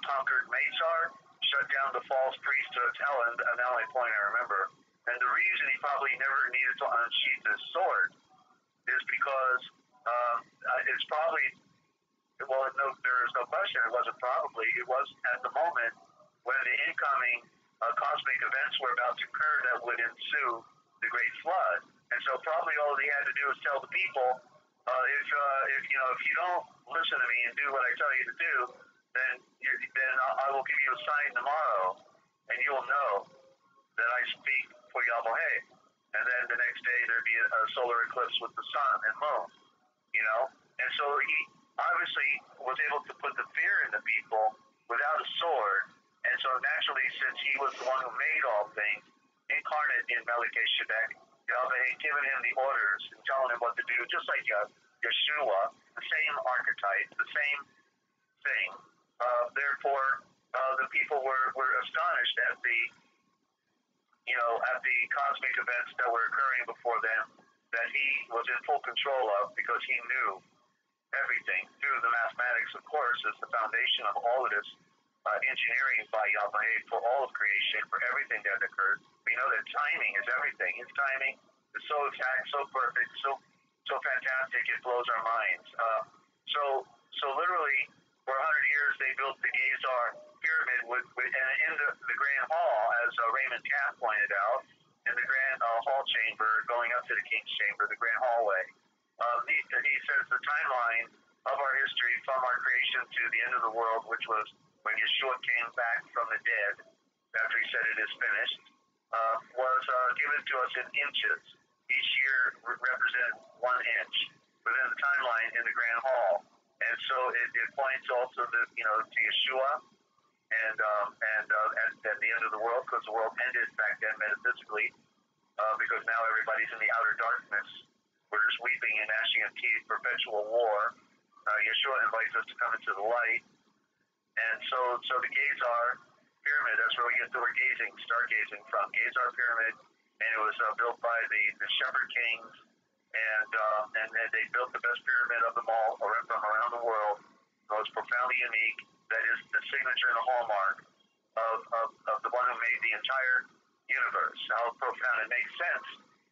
conquered Medzar, shut down the false priesthoods, Helen, and the only point I remember. And the reason he probably never needed to unsheath his sword is because it's probably, there is no question, it wasn't probably, it was at the moment when the incoming cosmic events were about to occur that would ensue the Great Flood. And so probably all he had to do was tell the people, if you don't listen to me and do what I tell you to do, then I will give you a sign tomorrow, and you will know that I speak for Yahweh. And then the next day there'd be a solar eclipse with the sun and moon, And so he obviously was able to put the fear in the people without a sword. And so naturally, since he was the one who made all things, incarnate in Melchizedek, Yahweh had given him the orders and telling him what to do, just like Yeshua, the same archetype, the same thing. Therefore, the people were astonished at the cosmic events that were occurring before them, that he was in full control of, because he knew everything through the mathematics, of course, is the foundation of all of this engineering by Yahweh for all of creation, for everything that occurs. We know that timing is everything. His timing is so exact, so perfect, so fantastic, it blows our minds. So literally, for 100 years, they built the Dezert pyramid and in the Grand Hall, as Raymond Catt pointed out, in the Grand Hall chamber, going up to the King's Chamber, the Grand Hallway. He says the timeline of our history from our creation to the end of the world, which was when Yeshua came back from the dead, after he said it is finished, was given to us in inches. Each year represented 1 inch within the timeline in the Grand Hall. And and so it points also to Yeshua and the end of the world, because the world ended back then metaphysically, because now everybody's in the outer darkness. We're just weeping and gnashing of teeth, perpetual war. Yeshua invites us to come into the light, and so the Gazar pyramid, that's where we get the word gazing, stargazing from. Gazar pyramid, and it was built by the shepherd kings, and they built the best pyramid of them all from around the world. It was profoundly unique. That is the signature and the hallmark of the one who made the entire universe. How profound. It makes sense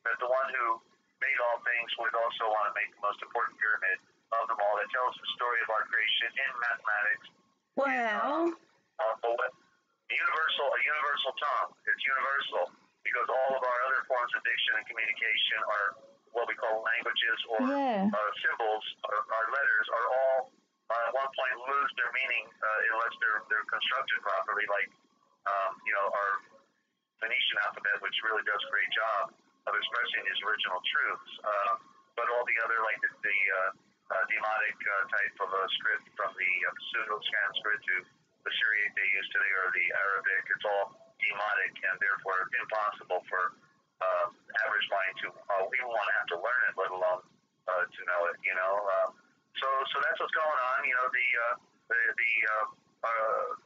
that the one who made all things would also want to make the most important pyramid of them all, that tells the story of our creation in mathematics. Wow. A universal tongue. It's universal because all of our other forms of diction and communication are what we call languages or symbols, or our letters are all at one point lose their meaning unless they're constructed properly, like our Phoenician alphabet, which really does a great job of expressing these original truths. But all the other, like the demotic type of script from the Pseudo-Sanskrit to the Syriac they use today, or the Arabic, it's all demotic and therefore impossible for average mind to even want to have to learn it, let alone to know it. So that's what's going on.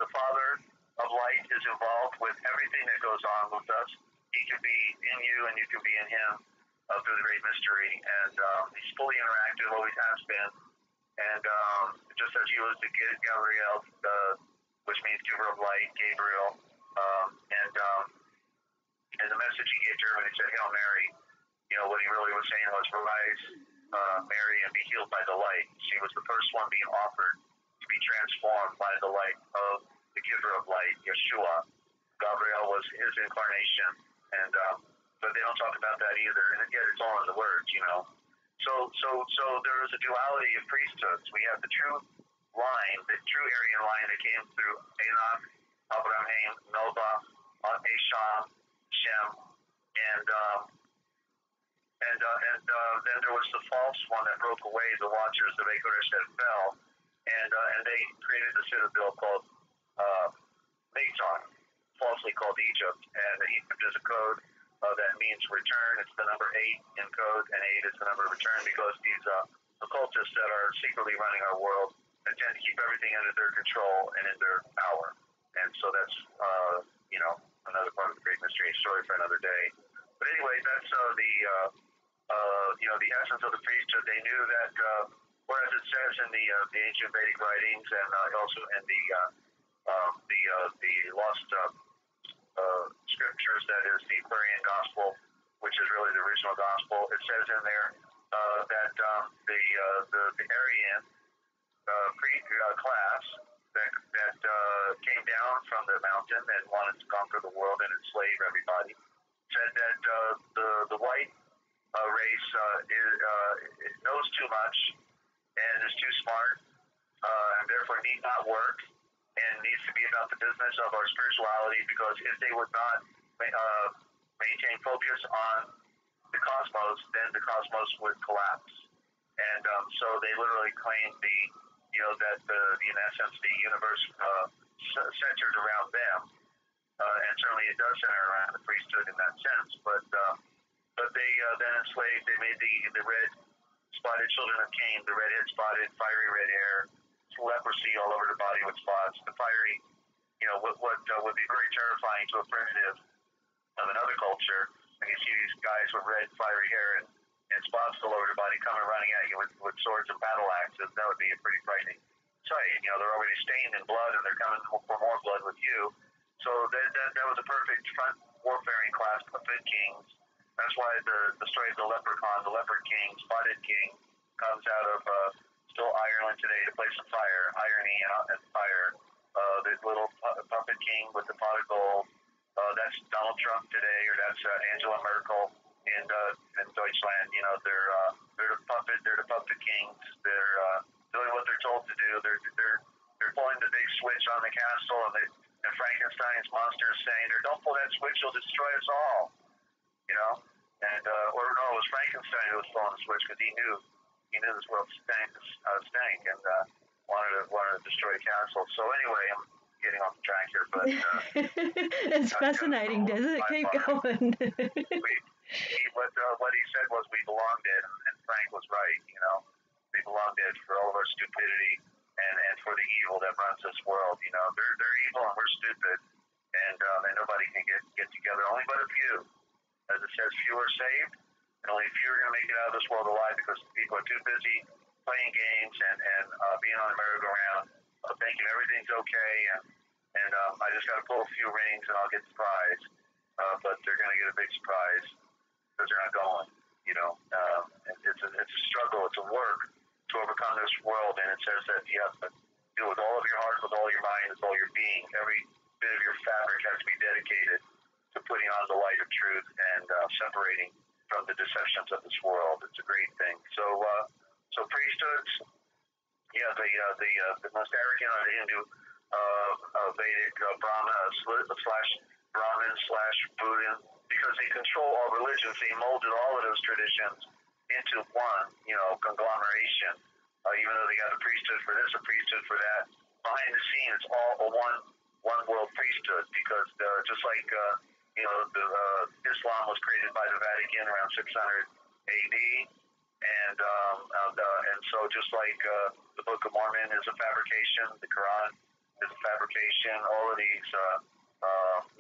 The Father of Light is involved with everything that goes on with us. He can be in you, and you can be in Him through the great mystery. And He's fully interactive, always has been. And just as He was the Gabriel, which means giver of light, Gabriel, and the message He gave to everybody, He said, "Hail Mary." What He really was saying was, "Rise, Mary, and be healed by the light." She was the first one being offered to be transformed by the light of the giver of light, Yeshua. Gabriel was His incarnation, and but they don't talk about that either. And yet, it's all in the words, So there is a duality of priesthoods. We have the true line, the true Aryan line that came through Enoch, Abraham, Noah, Asham, Shem, and then there was the false one that broke away. The watchers of Achoresh that fell, and they created the citadel called Meiton, falsely called Egypt. And Egypt is a code that means return. It's the number 8 in code, and 8 is the number of return, because these occultists that are secretly running our world intend to keep everything under their control and in their power. And so that's another part of the great mystery, story for another day. But anyway, that's the essence of the priesthood. They knew that, whereas it says in the ancient Vedic writings, and also in the lost scriptures, that is the Aquarian Gospel, which is really the original Gospel. It says in there that the Aryan class that came down from the mountain and wanted to conquer the world and enslave everybody, said that the white race knows too much and is too smart, and therefore need not work, and needs to be about the business of our spirituality, because if they would not maintain focus on the cosmos, then the cosmos would collapse. And so they literally claimed that in essence the universe centered around them, and certainly it does center around the priesthood in that sense. But they then enslaved. They made the red spotted children of Cain, the redhead spotted, fiery red hair, leprosy all over the body with spots. The fiery, what would be very terrifying to a primitive of another culture, when you see these guys with red fiery hair and spots all over their body coming running at you with swords and battle axes. That would be a pretty frightening sight. They're already stained in blood, and they're coming for more blood with you. So that was a perfect front warfaring class of good kings. That's why the story of the leprechaun, the leopard king, spotted king, comes out of still Ireland today, the place of fire, irony and fire. The little puppet king with the pot of gold, that's Donald Trump today, or that's Angela Merkel in Deutschland. They're the puppet kings. They're doing what they're told to do. They're pulling the big switch on the castle, and Frankenstein's monster is saying, "Don't pull that switch; you'll destroy us all." And or no, it was Frankenstein who was pulling the switch, because he knew this world stank, and wanted to destroy castles. So anyway, I'm getting off the track here, but it's fascinating, Desert. Keep going. What he said was we belong dead, and Frank was right. You know, we belong dead for all of our stupidity and for the evil that runs this world. You know, they're evil and we're stupid, and nobody can get together. Only but a few. As it says, few are saved, and only few are going to make it out of this world alive because people are too busy playing games and being on the merry-go-round, thinking everything's okay, and I just got to pull a few rings and I'll get the prize. But they're going to get a big surprise because they're not going. You know, it's a struggle, it's a work to overcome this world, and it says that you have to do it with all of your heart, with all your mind, with all your being. Every bit of your fabric has to be dedicated to putting on the light of truth and separating from the deceptions of this world. It's a great thing. So priesthoods, the most arrogant are the Hindu, Vedic, Brahma / Brahmin / Buddha, because they control all religions. They molded all of those traditions into one, conglomeration. Even though they got a priesthood for this, a priesthood for that, behind the scenes, it's all a one world priesthood. Because just like Islam was created by the Vatican around 600 AD. And so just like the Book of Mormon is a fabrication, the Quran is a fabrication, all of these,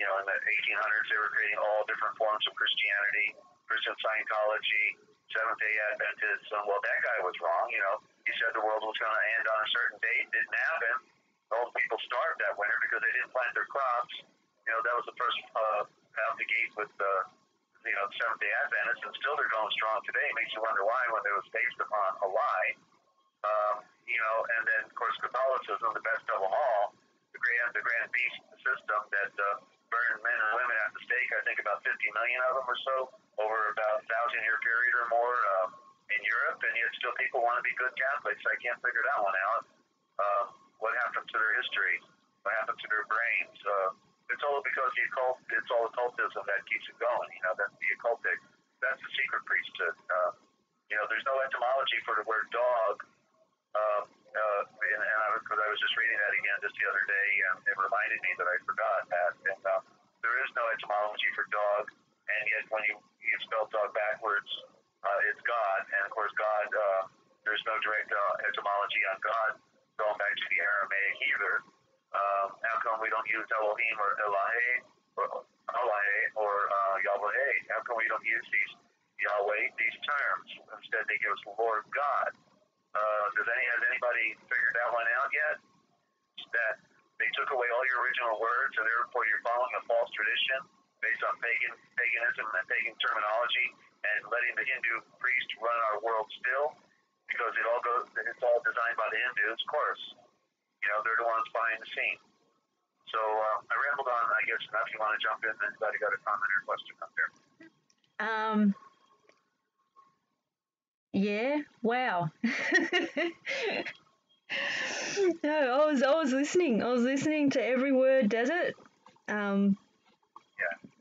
in the 1800s, they were creating all different forms of Christianity, Christian Scientology, Seventh-day Adventism. Well, that guy was wrong, He said the world was going to end on a certain date. Didn't happen. All the people starved that winter because they didn't plant their crops. That was the first out the gate with Seventh-day Adventists, and still they're going strong today. It makes you wonder why, when it was based upon a lie. And then, of course, Catholicism, the best of them all, the grand beast system that burned men and women at the stake, I think about 50 million of them or so, over about a 1,000-year period or more in Europe, and yet still people want to be good Catholics. I can't figure that one out. What happened to their history? What happened to their brains? It's all because it's all occultism that keeps it going. That's the occultic. That's the secret priesthood. There's no etymology for the word dog. Because I was just reading that again just the other day, and it reminded me that I forgot that. And there is no etymology for dog, and yet when you spell dog backwards, it's God. And of course, God, there's no direct etymology on God going back to the Aramaic either. How come we don't use Elohim or Elahe or Alahe or Yahweh? How come we don't use these terms? Instead, they give us Lord God. Has anybody figured that one out yet? That they took away all your original words, and therefore you're following a false tradition based on paganism and pagan terminology, and letting the Hindu priest run our world still, because it's all designed by the Hindus, of course. They're the ones behind the scene. So I rambled on, I guess, enough. You want to jump in? Anybody got a comment or question up there? Yeah. Wow. No, I was listening. I was listening to every word, Desert.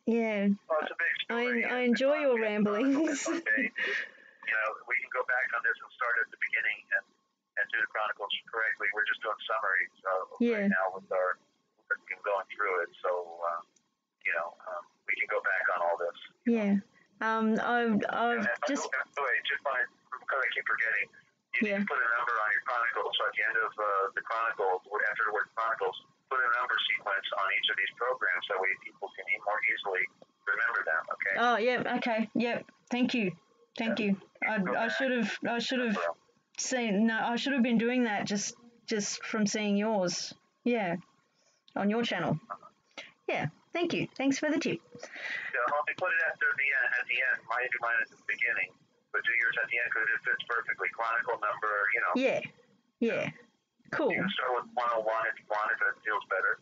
Yeah. Well, it's a big story. I enjoy your ramblings. Okay. We can go back on this and start at the beginning and do the Chronicles correctly. We're just doing summaries right now with going through it. So, we can go back on all this. Yeah. I've just... Because I keep forgetting, you need to put a number on your Chronicles. So at the end of the Chronicles, after the word Chronicles, put a number sequence on each of these programs. That way people can more easily remember them, okay? Oh, yeah, okay. Yep. Thank you. I should have seen... No, I should have been doing that just from seeing yours. Yeah. On your channel. Yeah. Thank you. Thanks for the tip. Yeah, I'll put it at the end. Mine do mine at the beginning, but do yours at the end because it fits perfectly. Chronicle number, Yeah. Cool. You can start with 101 if you want, if it feels better,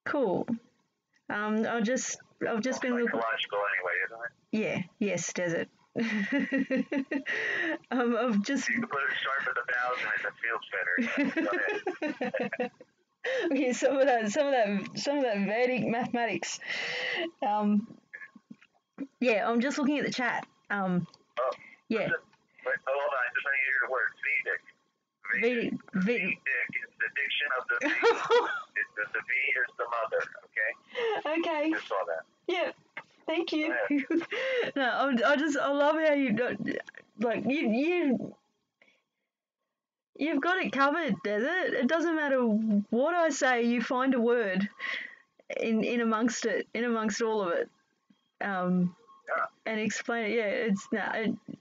Cool. I've just been looking. Psychological anyway, isn't it? Yeah. Yes, Desert. I've just. You can start with 1,000 if it feels better. Go ahead. Okay, some of that Vedic mathematics. Yeah, I'm just looking at the chat. Yeah. Wait, hold on, I just want to hear the word Vedic. Vedic. Vedic. It's the diction of the V. The V is the mother. Okay. Okay. Just saw that. Yeah. Thank you. No, I love how you like you've got it covered, Desert. It doesn't matter what I say, you find a word in amongst it, in amongst all of it. And explain it. Yeah,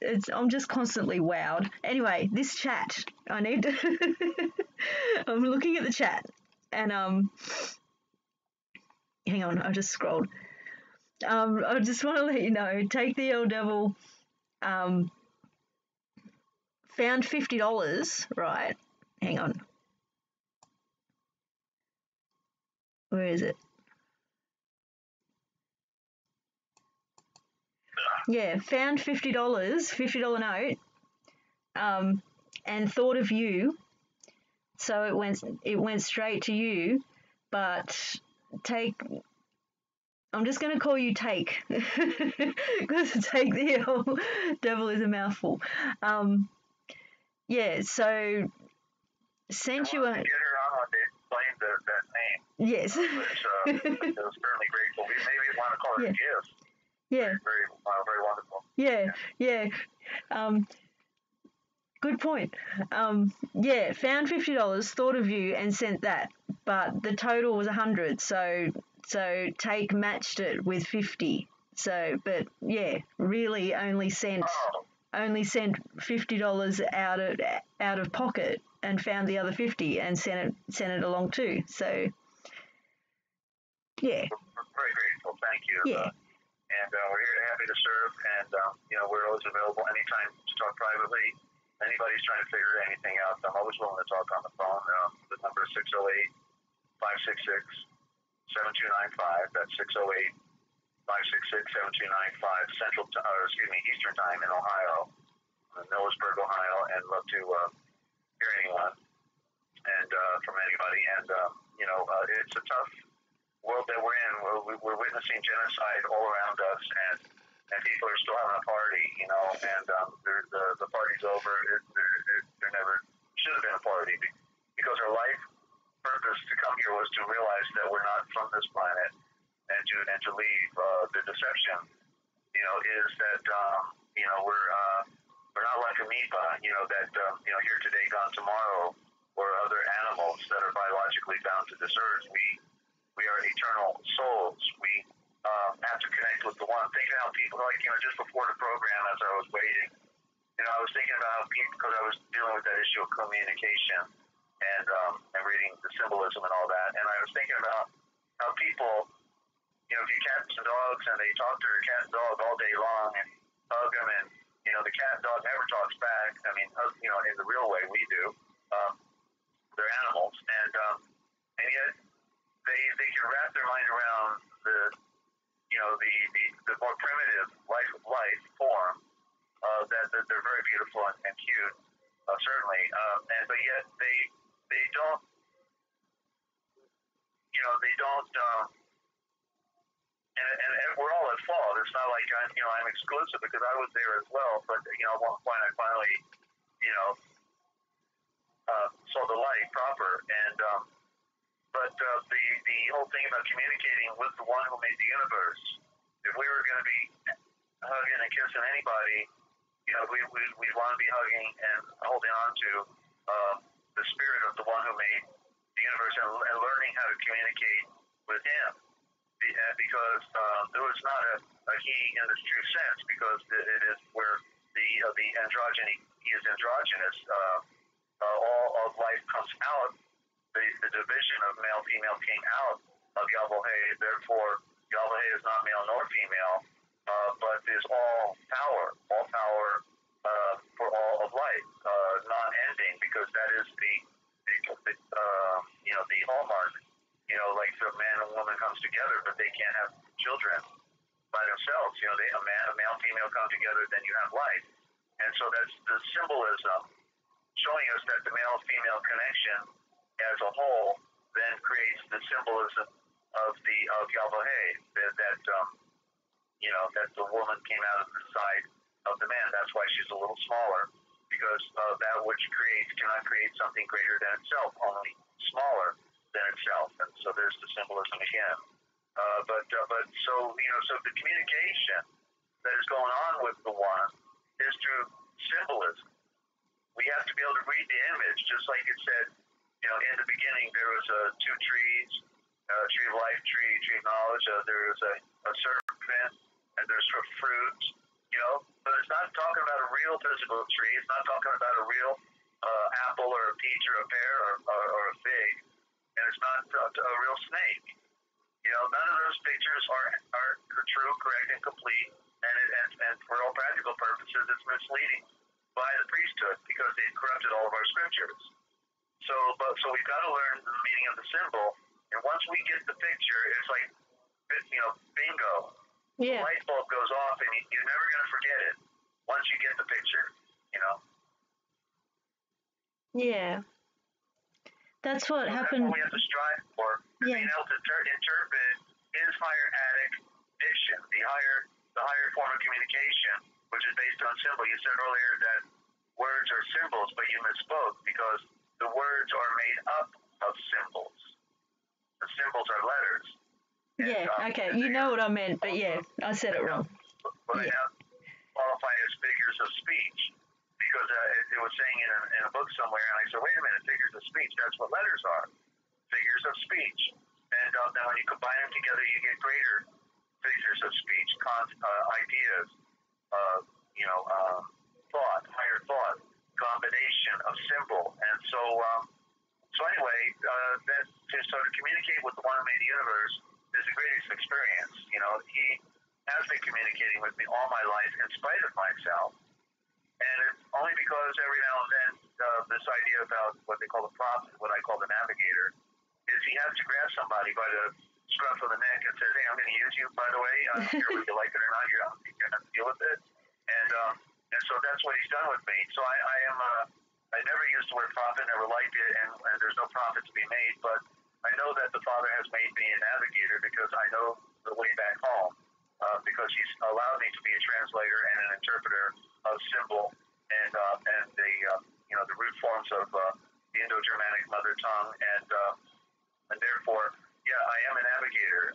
it's I'm just constantly wowed. Anyway, this chat, I need to I'm looking at the chat and hang on, I just scrolled. I just want to let you know, Take the Old Devil found $50, right? Hang on. Where is it? Yeah, found $50, $50 note, and thought of you. So it went straight to you, but I'm just going to call you Take, because Take the Old Devil is a mouthful. Yeah, so sent you a... Get her on to explain that name. Yes. It was certainly grateful. Maybe you want to call it a gift. Yeah. Very wonderful. Yeah. Good point. Yeah, found $50, thought of you, and sent that, but the total was 100. So Take matched it with 50. So, but yeah, really only sent $50 out of pocket and found the other 50 and sent it along too. So yeah. Very grateful. Thank you. Yeah. And we're here, happy to serve, and we're always available anytime to talk privately. Anybody's trying to figure anything out, I'm always willing to talk on the phone. The number is 608-566-7295. That's 608-566-7295 Eastern Time in Ohio, Millersburg, Ohio, and love to hear anyone and from anybody. And it's a tough world that we're in. We're witnessing genocide all around us, and people are still having a party, and the party's over. There never should have been a party, because our life purpose to come here was to realize that we're not from this planet, and to leave. The deception, is that we're not like amoeba, that here today, gone tomorrow, or other animals that are biologically bound to this earth. We are eternal souls. We have to connect with the one. Thinking how people, just before the program, as I was waiting, I was thinking about people, because I was dealing with that issue of communication and reading the symbolism and all that. And I was thinking about how people, if you cats and dogs, and they talk to their cat and dog all day long and hug them, and the cat and dog never talks back. I mean, in the real way we do. They're animals, and yet they can wrap their mind around the more primitive life form, that they're very beautiful and cute, certainly, but yet they don't, and we're all at fault. It's not like I'm exclusive, because I was there as well. But at one point I finally saw the light proper, and but the whole thing about communicating with the one who made the universe. If we were going to be hugging and kissing anybody, we want to be hugging and holding on to the spirit of the one who made the universe, and learning how to communicate with him. Because there was not a he in the true sense, because it is where the androgyny, he is androgynous. All of life comes out. The division of male female came out of Yahweh. Therefore, Yahweh is not male nor female, but is all power for all of life, non-ending, because that is the hallmark. Like the man and woman comes together, but they can't have children by themselves. A male female come together, then you have life. And so that's the symbolism showing us that the male female connection as a whole then creates the symbolism of Yahweh, that the woman came out of the side of the man. That's why she's a little smaller, because because that which creates cannot create something greater than itself, only smaller than itself. And so there's the symbolism again. But so the communication that is going on with the one is through symbolism. We have to be able to read the image, just like it said, in the beginning there was two trees, tree of life, tree of knowledge. There was a serpent, and there's fruit. But it's not talking about a real physical tree. It's not talking about a real apple or a peach or a pear or a fig, and it's not a real snake. None of those pictures are true, correct, and complete, and for all practical purposes, it's misleading by the priesthood because they've corrupted all of our scriptures. So we've got to learn the meaning of the symbol, and once we get the picture, it's like, bingo. Yeah. The light bulb goes off, and you're never going to forget it once you get the picture. Yeah. That's what happened. That's what we have to strive for. Yeah. Being able to interpret his higher Attic diction, the higher form of communication, which is based on symbol. You said earlier that words are symbols, but you misspoke because the words are made up of symbols. The symbols are letters. Yeah, okay, you know what I meant, but yeah, I said it wrong. But they now qualify as figures of speech because it was saying in a book somewhere, and I said, wait a minute, figures of speech, that's what letters are. Figures of speech. And then when you combine them together, you get greater figures of speech, ideas, thought, higher thought, combination of symbol. And so anyway, so to communicate with the one who made the universe is the greatest experience. He has been communicating with me all my life in spite of myself. And it's only because every now and then this idea about what they call the prophet, what I call the navigator, is he has to grab somebody by the scruff of the neck and says, hey, I'm going to use you, by the way. I don't care whether you like it or not. You're going to deal with it. And so that's what he's done with me. So I never used the word prophet, never liked it, and there's no prophet to be made. But I know that the Father has made me a navigator because I know the way back home, because he's allowed me to be a translator and an interpreter of symbol and the root forms of the Indo-Germanic mother tongue, and therefore, yeah, I am a navigator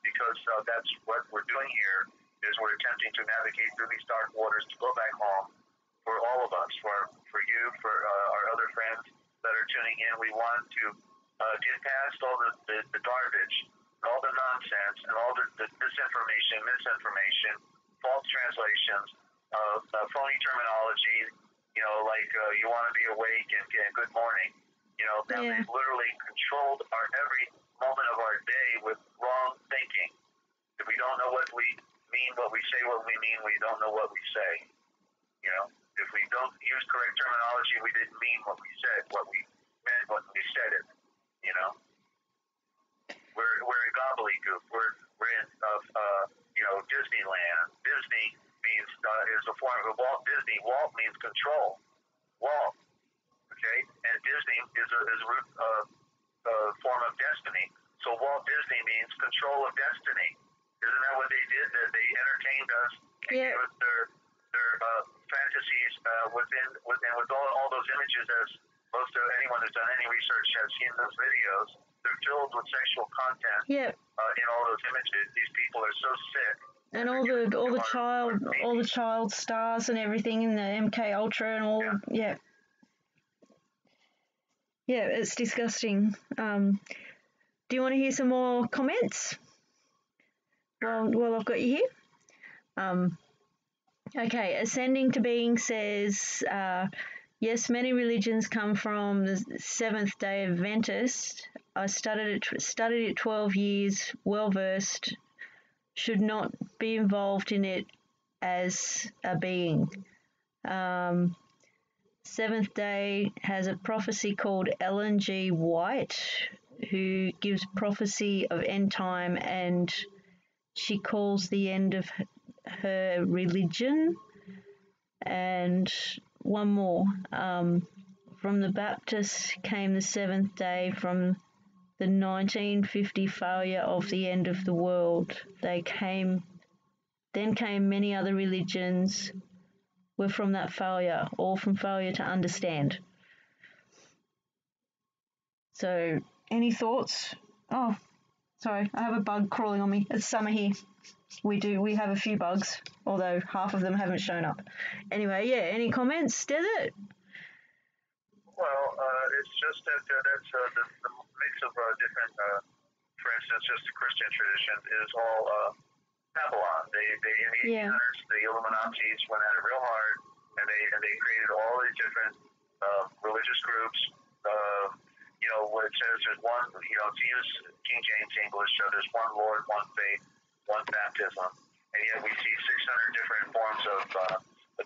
because that's what we're doing here is we're attempting to navigate through these dark waters to go back home for all of us, for you, for our other friends that are tuning in. We want to get past all the garbage, all the nonsense, and all the disinformation, misinformation, false translations, phony terminology, like you want to be awake and good morning. Now they've literally controlled our every moment of our day with wrong thinking. If we don't know what we mean, what we say, what we mean, we don't know what we say. If we don't use correct terminology, we didn't mean what we said, what we meant when we said it. We're in gobbledygook. We're in Disneyland. Disney means is a form of Walt Disney. Walt means control. Walt, okay, and Disney is a root form of destiny. So Walt Disney means control of destiny. Isn't that what they did? That they entertained us and gave us their fantasies with all those images, as most of anyone who's done any research has seen those videos. They're filled with sexual content in all those images. These people are so sick. And all the child stars and everything in the MK Ultra and all. Yeah, it's disgusting. Do you want to hear some more comments? Well, I've got you here. Okay, Ascending to Being says, yes, many religions come from the Seventh-day Adventist. I studied it 12 years, well-versed, should not be involved in it as a being. Seventh Day has a prophecy called Ellen G. White, who gives prophecy of end time, and she calls the end of her religion. And one more. From the Baptists came the Seventh Day. From the 1950 failure of the end of the world, then came many other religions We're from that failure, all from failure to understand. So, any thoughts? Oh, sorry, I have a bug crawling on me. It's summer here. We have a few bugs, although half of them haven't shown up. Anyway, yeah, any comments, Desert? Well, it's just that that's the mix of different, for instance, just the Christian tradition is all Babylon. They in the 1800s, the Illuminatis went at it real hard, and they created all these different religious groups. What it says there's one, to use King James English, so there's one Lord, one faith, one baptism, and yet we see 600 different forms of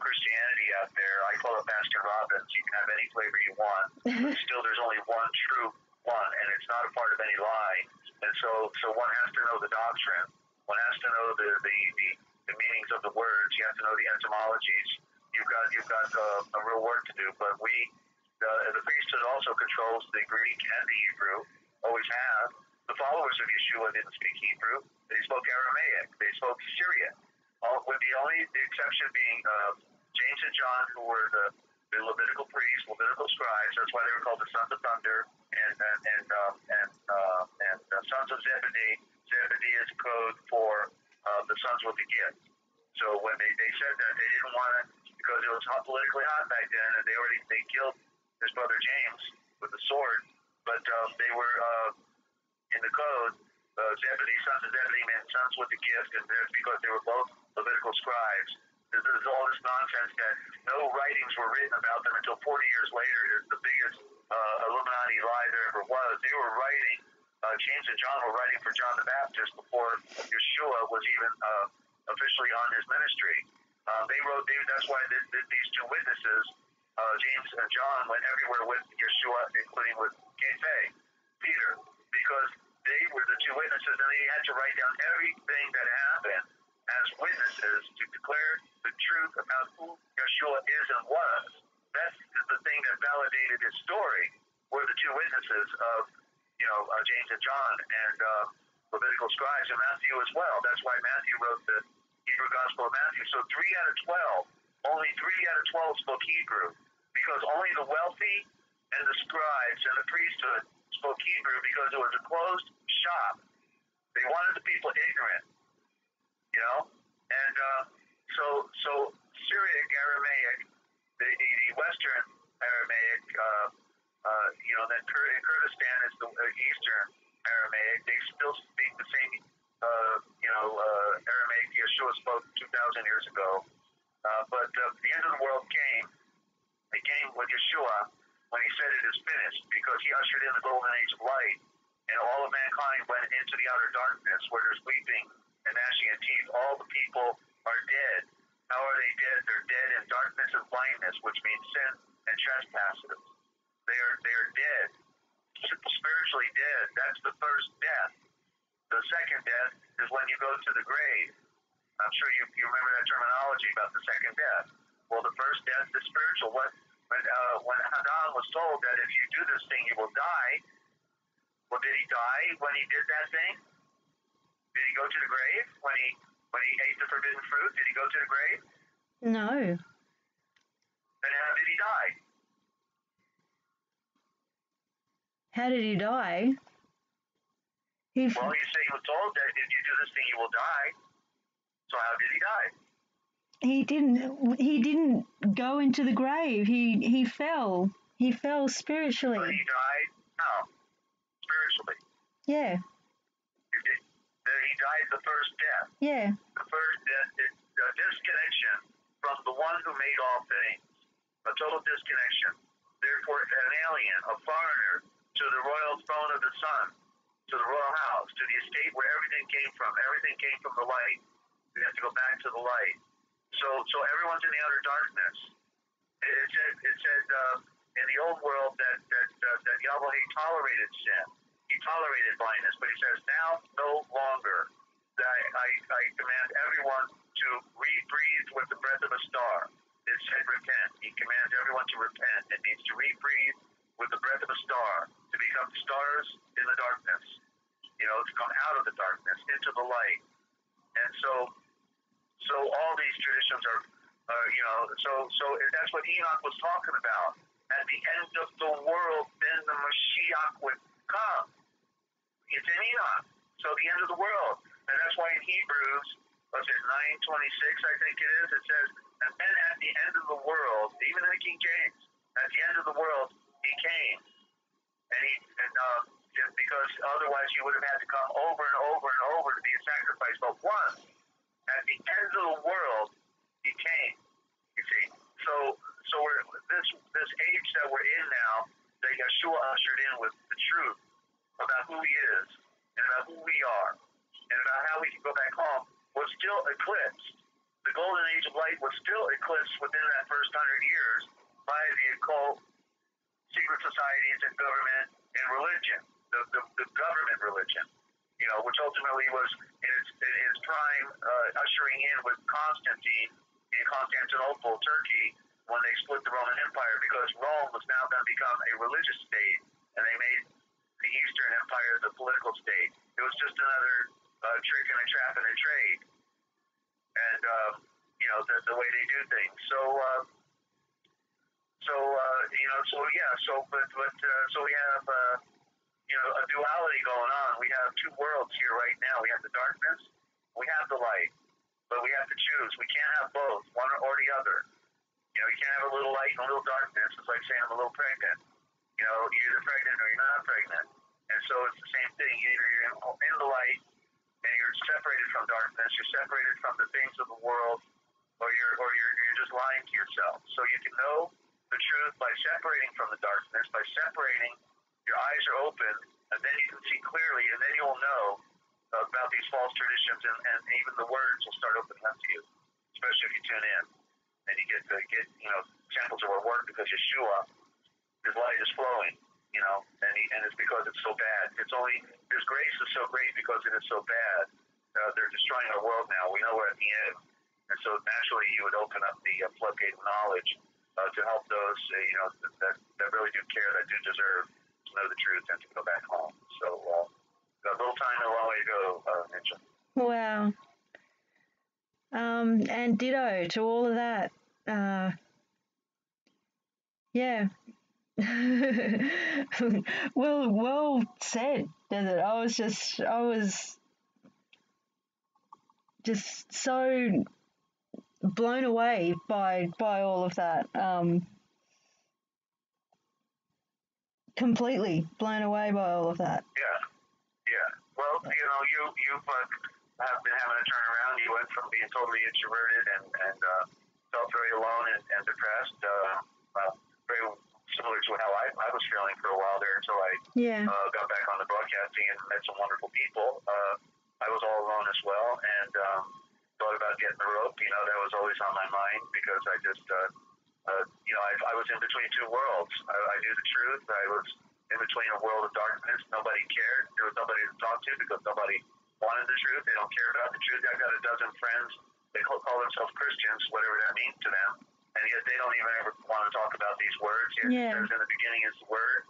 Christianity out there. I call it Baskin Robbins. You can have any flavor you want, but still there's only one true one, and it's not a part of any lie. And so one has to know the doctrine. One has to know the meanings of the words. You have to know the etymologies. You've got a real work to do. But the priesthood also controls the Greek and the Hebrew. Always have. The followers of Yeshua didn't speak Hebrew. They spoke Aramaic. They spoke Syriac. With the exception being James and John, who were the Levitical priests, Levitical scribes. That's why they were called the sons of thunder and sons of Zebedee. Zebedee is code for the sons with the gift. So when they said that, they didn't want it because it was politically hot back then, and they killed his brother James with a sword. But they were in the code. Zebedee, sons of Zebedee meant sons with the gift, and that's because they were both Levitical scribes. There's all this nonsense that no writings were written about them until 40 years later is the biggest Illuminati lie there ever was. They were writing, James and John were writing for John the Baptist before Yeshua was even officially on his ministry. That's why these two witnesses, James and John, went everywhere with Yeshua, including with Peter, because they were the two witnesses, and they had to write down everything that happened as witnesses to declare the truth about who Yeshua is and was. That's the thing that validated his story, were the two witnesses of, James and John and Levitical scribes, and Matthew as well. That's why Matthew wrote the Hebrew Gospel of Matthew. So only 3 out of 12 spoke Hebrew, because only the wealthy and the scribes and the priesthood spoke Hebrew because it was a closed shop. They wanted the people ignorant, and so Syriac Aramaic, the Western Aramaic, then in Kurdistan is the Eastern Aramaic. They still speak the same, Aramaic Yeshua spoke 2,000 years ago. But the end of the world came. It came with Yeshua when he said it is finished, because he ushered in the golden age of light, and all of mankind went into the outer darkness where there's weeping and gnashing of teeth. All the people are dead. How are they dead? They're dead in darkness and blindness, which means sin and trespasses. They are dead, spiritually dead. That's the first death. The second death is when you go to the grave. I'm sure you remember that terminology about the second death. Well, the first death is spiritual. When Adam was told that if you do this thing, you will die, well, did he die when he did that thing? Did he go to the grave when he ate the forbidden fruit? Did he go to the grave? No. Then how did he die? How did he die? Well, you say he was told that if you do this thing, you will die. So how did he die? He didn't go into the grave. He fell. He fell spiritually. But he died? No. Spiritually. Yeah. He died the first death. Yeah. The first death is a disconnection from the one who made all things. A total disconnection. Therefore, an alien, a foreigner, to the royal throne of the sun, to the royal house, to the estate where everything came from. Everything came from the light. We have to go back to the light. So everyone's in the outer darkness. It said in the old world that Yahweh tolerated sin. He tolerated blindness, but he says now no longer. I command everyone to rebreathe with the breath of a star. It said repent. He commands everyone to repent. It means to rebreathe with the breath of a star, to become stars in the darkness, to come out of the darkness into the light. And so all these traditions are So that's what Enoch was talking about. At the end of the world, then the Mashiach would come. It's in Enoch. So the end of the world. And that's why in Hebrews, was it 9:26, I think it is, it says, and then at the end of the world, even in the King James, at the end of the world, he came. Because otherwise you would have had to come over and over and over to be a sacrifice. But once, at the end of the world, he came. You see, so this age that we're in now, that Yeshua ushered in with the truth about who he is and about who we are and about how we can go back home, was still eclipsed. The golden age of light was still eclipsed within that first 100 years by the occult, secret societies, and government and religion, the government religion, which ultimately was in its prime ushering in with Constantine in Constantinople, Turkey, when they split the Roman Empire, because Rome was now going to become a religious state, and they made the Eastern Empire the political state. It was just another trick and a trap and a trade, and the way they do things. So we have a duality going on. We have two worlds here right now. We have the darkness, we have the light, but we have to choose. We can't have both, one or the other. You can't have a little light and a little darkness. It's like saying I'm a little pregnant. You're either pregnant or you're not pregnant. And so it's the same thing. Either you're in the light and you're separated from darkness, you're separated from the things of the world, or you're just lying to yourself. So you can know the truth by separating from the darkness, by separating, your eyes are open, and then you can see clearly, and then you'll know about these false traditions, and even the words will start opening up to you, especially if you tune in. And you get samples of our work, because Yeshua, his light is flowing, and it's because it's so bad. His grace is so great because it is so bad. They're destroying our world now. We know we're at the end. And so naturally you would open up the floodgate of knowledge to help those that really do care, that do deserve to know the truth and to go back home. So got a little time and a long way to go, Ninja. Wow. And ditto to all of that. Yeah. well said, Desert. I was just so blown away by all of that. Completely blown away by all of that. Yeah. Well, you've have been having a turnaround. You went from being totally introverted and felt very alone and depressed. Very similar to how I was feeling for a while there until I got back on the broadcasting and met some wonderful people. I was all alone as well, and thought about getting the rope. That was always on my mind, because I just, I was in between two worlds. I knew the truth. I was in between a world of darkness. Nobody cared. There was nobody to talk to, because nobody wanted the truth. They don't care about the truth. I've got a dozen friends. They call themselves Christians, whatever that means to them, and yet they don't even ever want to talk about these words. Yet it says in the beginning is the word.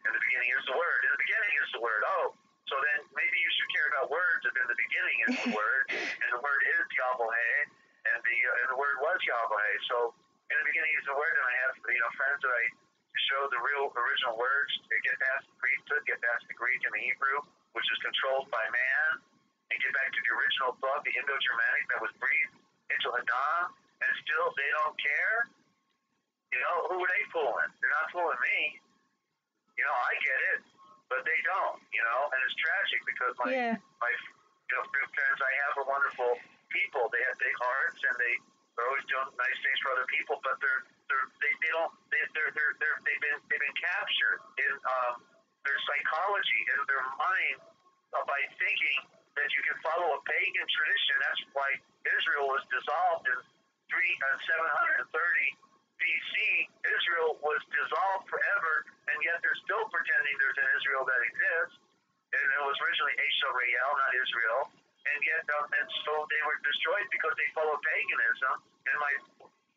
In the beginning is the word. In the beginning is the word. Oh, so then maybe you should care about words if in the beginning is the word, and the word is Yahweh, and the word was Yahweh. So in the beginning is the word, and I have friends that I show the real original words. They get past the priesthood, get past the Greek and the Hebrew, which is controlled by man, and get back to the original thought, the Indo-Germanic that was breathed into Adam, and still they don't care. Who are they fooling? They're not fooling me. I get it, but they don't. And it's tragic, because my friends I have are wonderful people. They have big hearts, and they're always doing nice things for other people, but they've been captured in their psychology, in their mind, by thinking that you can follow a pagan tradition. That's why Israel was dissolved in 730 BC. Israel was dissolved forever, and yet they're still pretending there's an Israel that exists. And it was originally Israel, not Israel. And yet, and so they were destroyed because they followed paganism. And my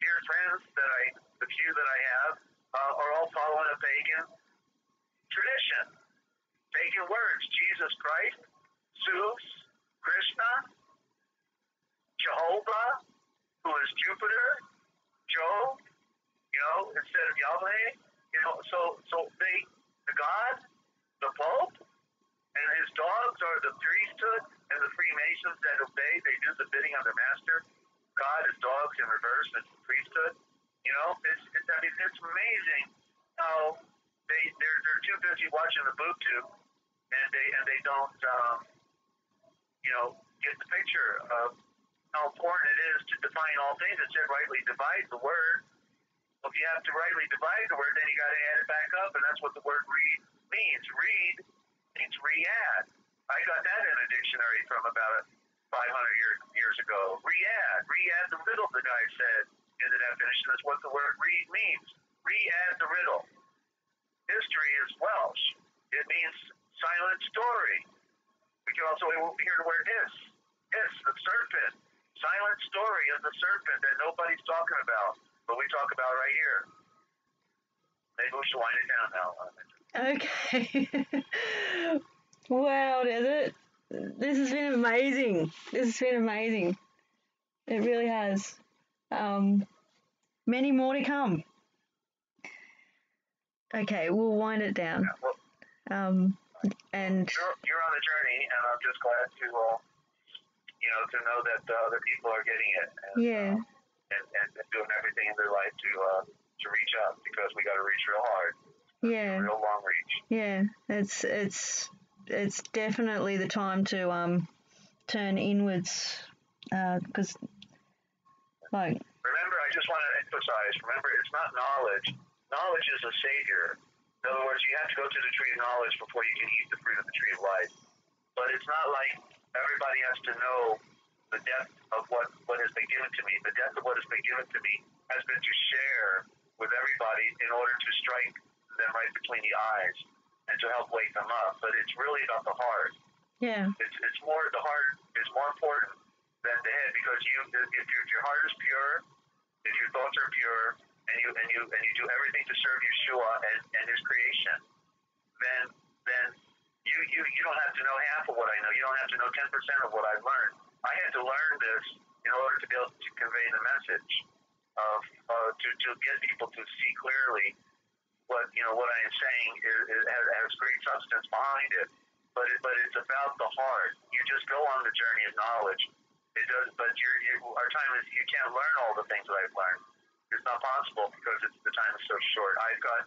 dear friends, the few that I have, are all following a pagan tradition. Pagan words: Jesus Christ, Zeus, Krishna, Jehovah, who is Jupiter, Joe, instead of Yahweh. So the God, the Pope, and his dogs are the priesthood, and the Freemasons that obey, they do the bidding of their master. God is dogs in reverse, and priesthood. It's amazing how they're too busy watching the boob tube, and they don't get the picture of how important it is to define all things. It said rightly divide the word. Well, if you have to rightly divide the word, then you got to add it back up, and that's what the word read means. Read means re-add. I got that in a dictionary from about 500 years ago. Re-add the riddle, the guy said in the definition. That's what the word read means. Re-add the riddle. History is Welsh. It means silent story. We can also hear the word hiss. Hiss, the serpent. Silent story of the serpent that nobody's talking about, but we talk about right here. Maybe we should wind it down now. Okay. Wow, Desert. This has been amazing. It really has. Many more to come. Okay, we'll wind it down. Yeah, well, and you're on the journey, and I'm just glad to know that other people are getting it. And, and doing everything in their life to reach up, because we got to reach real hard. Yeah. Real long reach. Yeah, it's definitely the time to turn inwards, because remember, I just want to emphasize, it's not knowledge. Knowledge is a savior. In other words, you have to go to the tree of knowledge before you can eat the fruit of the tree of life. But it's not like everybody has to know the depth of what has been given to me. The depth of what has been given to me has been to share with everybody in order to strike them right between the eyes and to help wake them up. But it's really about the heart. Yeah. It's more, the heart is more important than the head, because if your heart is pure, if your thoughts are pure, and you do everything to serve Yeshua and his creation, then you don't have to know half of what I know. You don't have to know 10% of what I've learned. I had to learn this in order to be able to convey the message of to get people to see clearly what I am saying has great substance behind it. But it's about the heart. You just go on the journey of knowledge. It does, but our time is, you can't learn all the things that I've learned. It's not possible, because the time is so short. I've got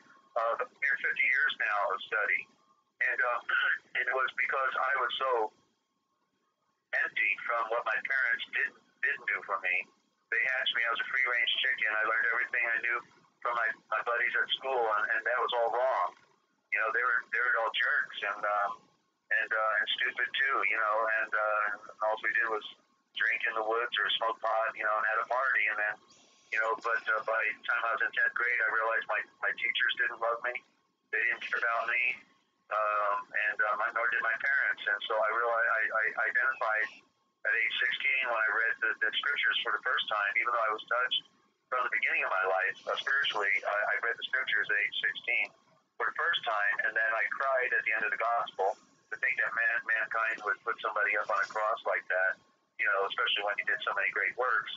near 50 years now of study, and it was because I was so empty from what my parents didn't do for me. They hatched me. I was a free range chicken. I learned everything I knew from my buddies at school, and that was all wrong. They were all jerks and stupid too. And all we did was drink in the woods or smoke pot, and had a party, and then. But by the time I was in 10th grade, I realized my teachers didn't love me. They didn't care about me, nor did my parents. And so I realized I identified at age 16 when I read the scriptures for the first time, even though I was touched from the beginning of my life spiritually. I read the scriptures at age 16 for the first time, and then I cried at the end of the gospel to think that mankind would put somebody up on a cross like that, especially when he did so many great works.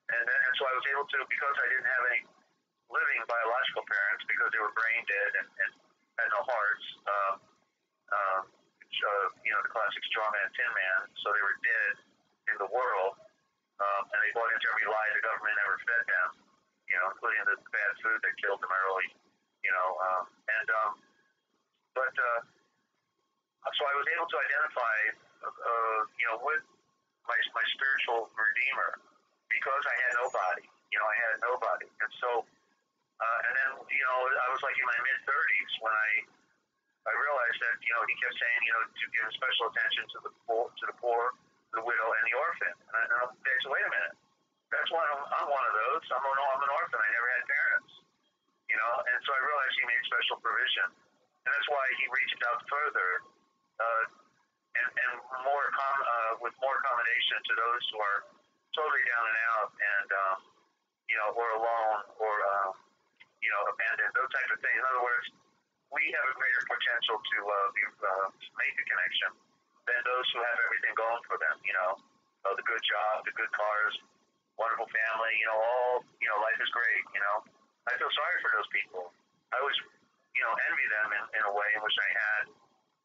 And so I was able to, because I didn't have any living biological parents, because they were brain dead and had no hearts, the classic straw man, tin man, so they were dead in the world, and they bought into every lie the government ever fed them, including the bad food that killed them early, so I was able to identify, with my spiritual redeemer, because I had nobody. And so, and then, I was like in my mid-30s when I realized that, he kept saying, to give special attention to the poor, the widow, and the orphan. And I said, wait a minute. That's why I'm one of those. I'm an orphan. I never had parents. And so I realized he made special provision. And that's why he reached out further, and with more accommodation to those who are totally down and out, and or alone, or abandoned, those types of things. In other words, we have a greater potential to make the connection than those who have everything going for them. The good job, the good cars, wonderful family, all, life is great, I feel sorry for those people. I was, envy them in a way in which I had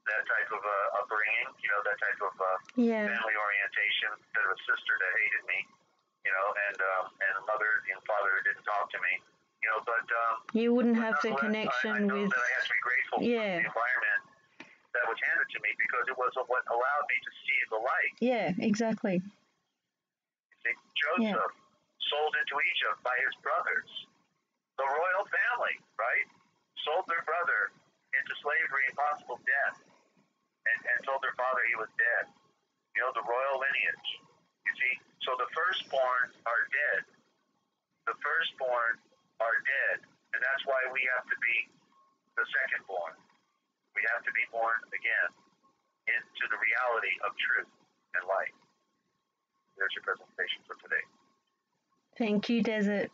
that type of upbringing, that type of family orientation, instead of a sister that hated me, and a mother and father who didn't talk to me, but you wouldn't have the connection I know with. that I have to be grateful for the environment that was handed to me, because it was what allowed me to see the light. Yeah, exactly. See, Joseph sold into Egypt by his brothers, the royal family, right? Sold their brother into slavery and possible death, and told their father he was dead. The royal lineage. You see, so the firstborn are dead. The firstborn are dead, and that's why we have to be the secondborn. We have to be born again into the reality of truth and light. There's your presentation for today. Thank you, Desert.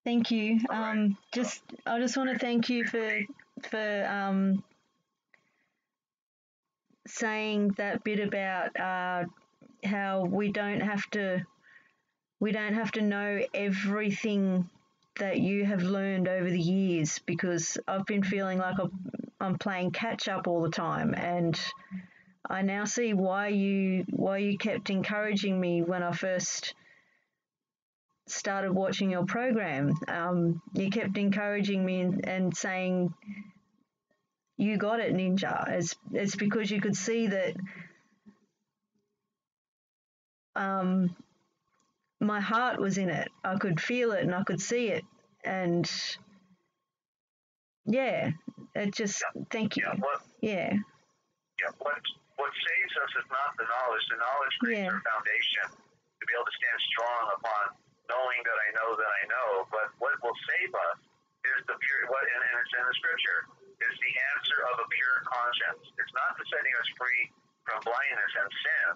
Thank you. I just want to thank you for saying that bit about how we don't have to know everything that you have learned over the years, because I've been feeling like I'm playing catch up all the time, and I now see why you kept encouraging me when I first started watching your program. You kept encouraging me and saying, "You got it, Ninja." It's because you could see that my heart was in it. I could feel it and I could see it, and it just thank you. What saves us is not the knowledge. The knowledge creates our foundation to be able to stand strong upon knowing that I know. But what will save us is the pure. And it's in the scripture. It's the answer of a pure conscience. It's not the setting us free from blindness and sin,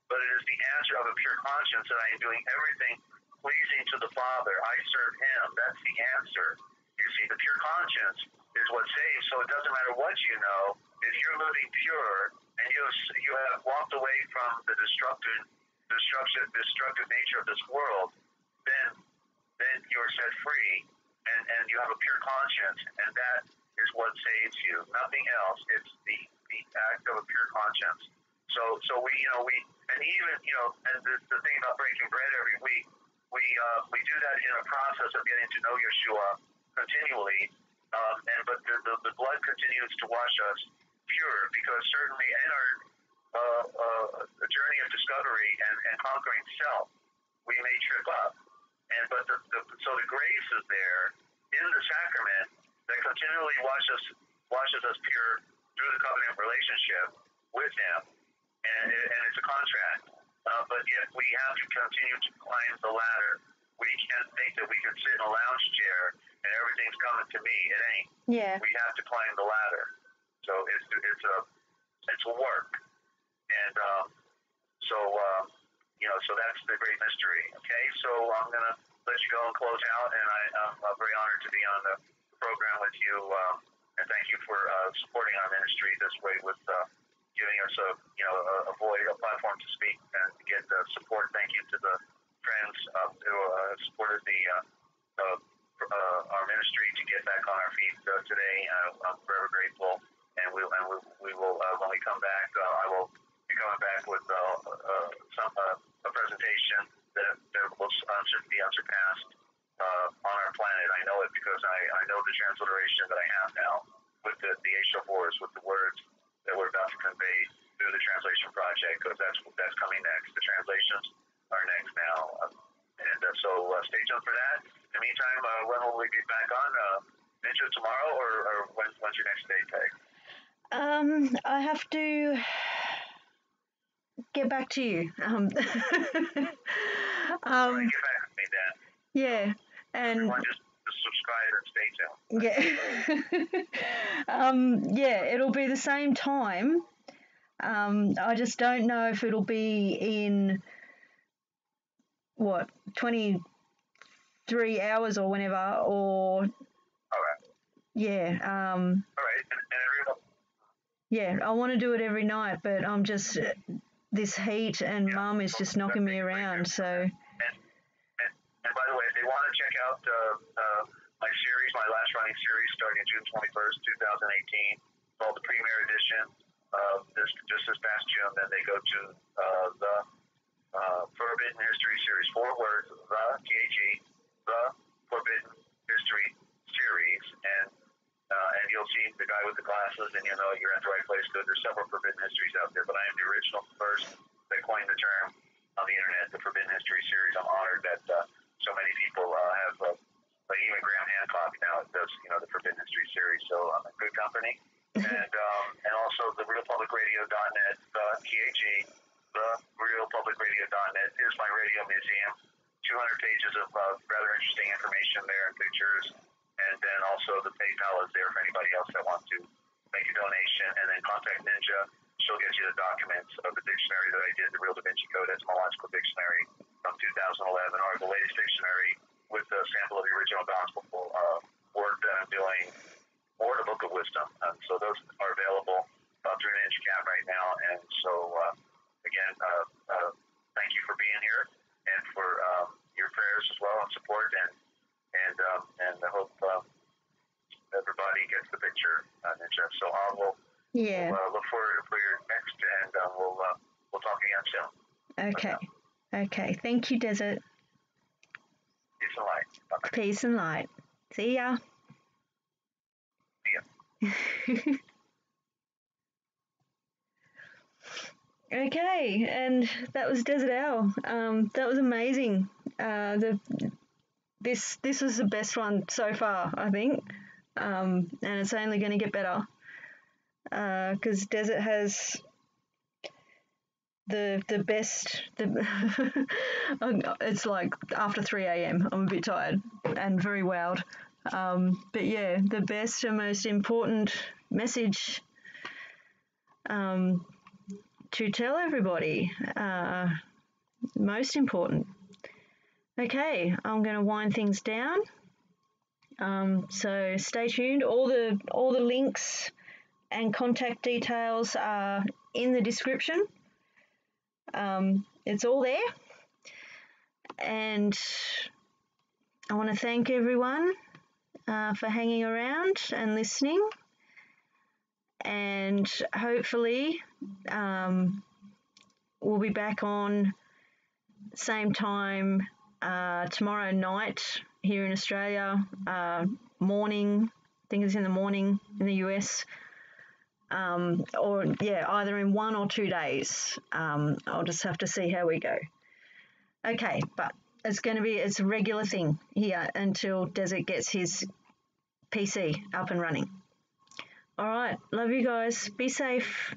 but it is the answer of a pure conscience that I am doing everything pleasing to the Father. I serve Him. That's the answer. You see, the pure conscience is what saves. So it doesn't matter what you know. If you're living pure and you have walked away from the destructive nature of this world, then you're set free, and you have a pure conscience, and that is what saves you. Nothing else. It's the act of a pure conscience. So we and even and the thing about breaking bread every week, we do that in a process of getting to know Yeshua continually, but the blood continues to wash us pure, because certainly in our journey of discovery and conquering self, we may trip up, but the grace is there in the sacrament that continually washes us pure through the covenant relationship with Him, and it's a contract. But yet we have to continue to climb the ladder. We can't think that we can sit in a lounge chair and everything's coming to me. It ain't. Yeah. We have to climb the ladder. So it's a work, and so that's the great mystery. Okay, so I'm gonna let you go and close out, and I'm very honored to be on the program with you, and thank you for supporting our ministry this way with giving us a voice, a platform to speak and get support. Thank you to the friends who supported our ministry to get back on our feet today. I'm forever grateful, and we will when we come back, I will be coming back with a presentation that will should be unsurpassed on our planet. I know it because I know the transliteration that I have now with the H-4s, with the words that we're about to convey through the translation project, because that's coming next. The translations are next now, so stay tuned for that. In the meantime, when will we be back on? Ninja, tomorrow, or when's your next day, Peg? I have to get back to you. Get back with me then. Yeah, and everyone just subscribe and stay tuned. Yeah, it'll be the same time. I just don't know if it'll be in 23 hours or whenever, or all right. Yeah. All right, and everyone. Yeah, I want to do it every night, but I'm just this heat and Mum is just knocking me around. So. And by the way, if they want to check out my series, my last running series, starting June 21st, 2018, called the Premier Edition. Just this past June, then they go to the Forbidden History Series. 4 words, the THE, the Forbidden History Series, and you'll see the guy with the glasses, and you know you're at the right place. Because there's several Forbidden Histories out there, but I am the original first that coined the term on the internet, the Forbidden History Series. I'm honored that so many people have, like even Graham Hancock now does, the Forbidden History Series. So I'm in good company. And also the RealPublicRadio.net, the THE, the RealPublicRadio.net is my radio museum. 200 pages of rather interesting information there and pictures. And then also the PayPal is there for anybody else that wants to make a donation. And then contact Ninja. She'll get you the documents of the dictionary that I did, the Real Da Vinci Code Etymological Dictionary from 2011, or the latest dictionary with the sample of the original gospel work that I'm doing, or the Book of Wisdom. So those are available through NinjaCat right now. And so, again, thank you for being here and for your prayers as well and support. And I hope everybody gets the picture, Ninja. So we'll look forward for your next, and we'll talk again soon. Okay. Okay. Thank you, Desert. Peace and light. Bye-bye. Peace and light. See ya. Okay, and that was Dezert-Owl. That was amazing. This was the best one so far, I think, and it's only going to get better because Desert has the best. It's like after 3 a.m. I'm a bit tired and very wowed. But yeah, the best and most important message to tell everybody. Most important. Okay, I'm going to wind things down. So stay tuned. All the links and contact details are in the description. It's all there. And I want to thank everyone for hanging around and listening. And hopefully we'll be back on same time tomorrow night here in Australia, morning, I think it's in the morning in the US, or yeah, either in 1 or 2 days. I'll just have to see how we go. Okay, but it's a regular thing here until Desert gets his PC up and running. All right, love you guys. Be safe.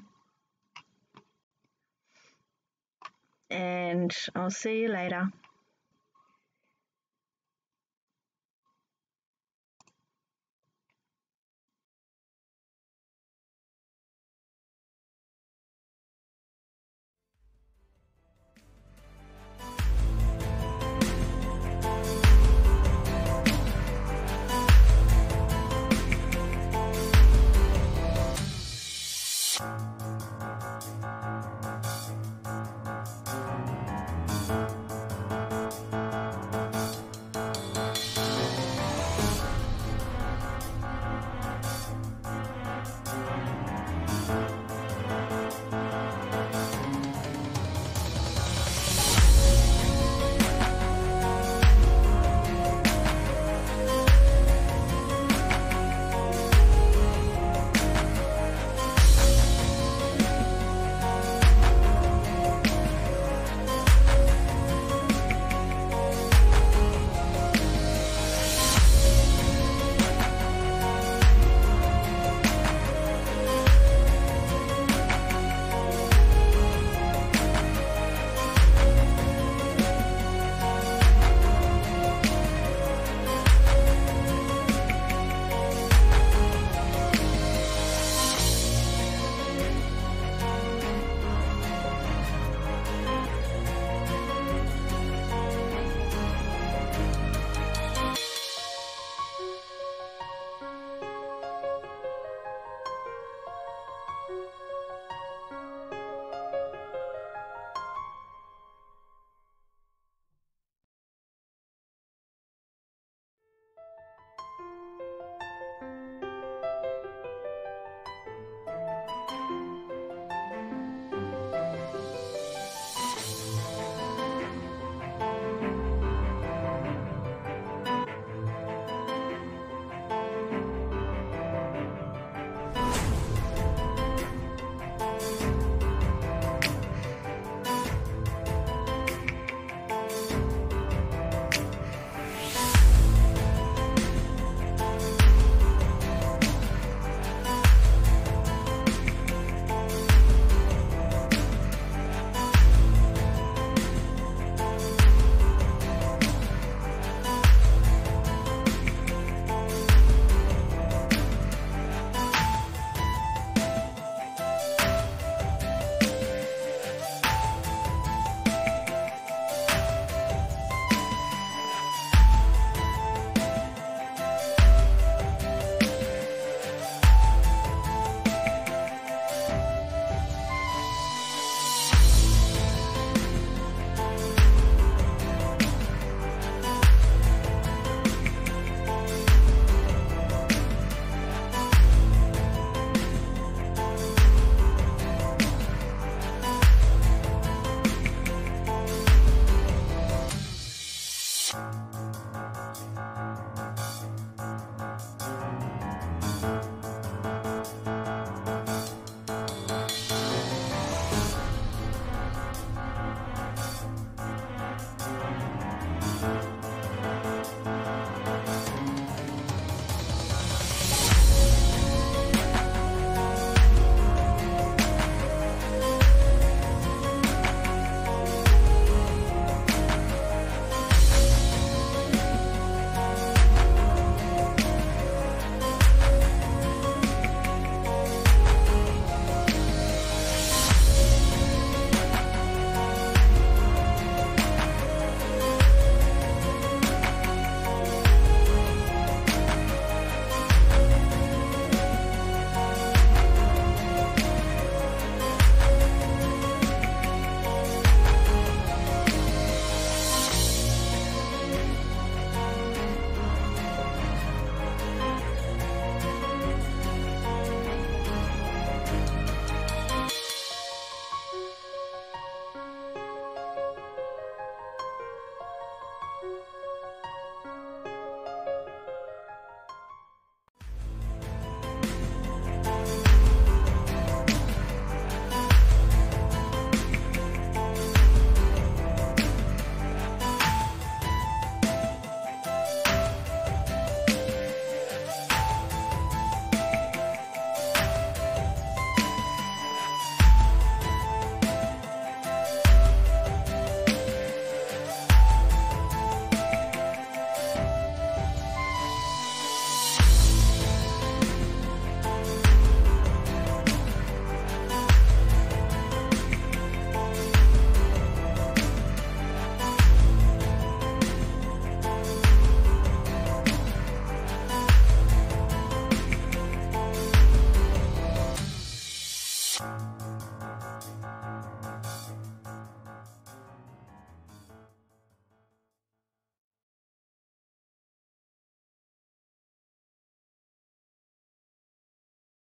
And I'll see you later.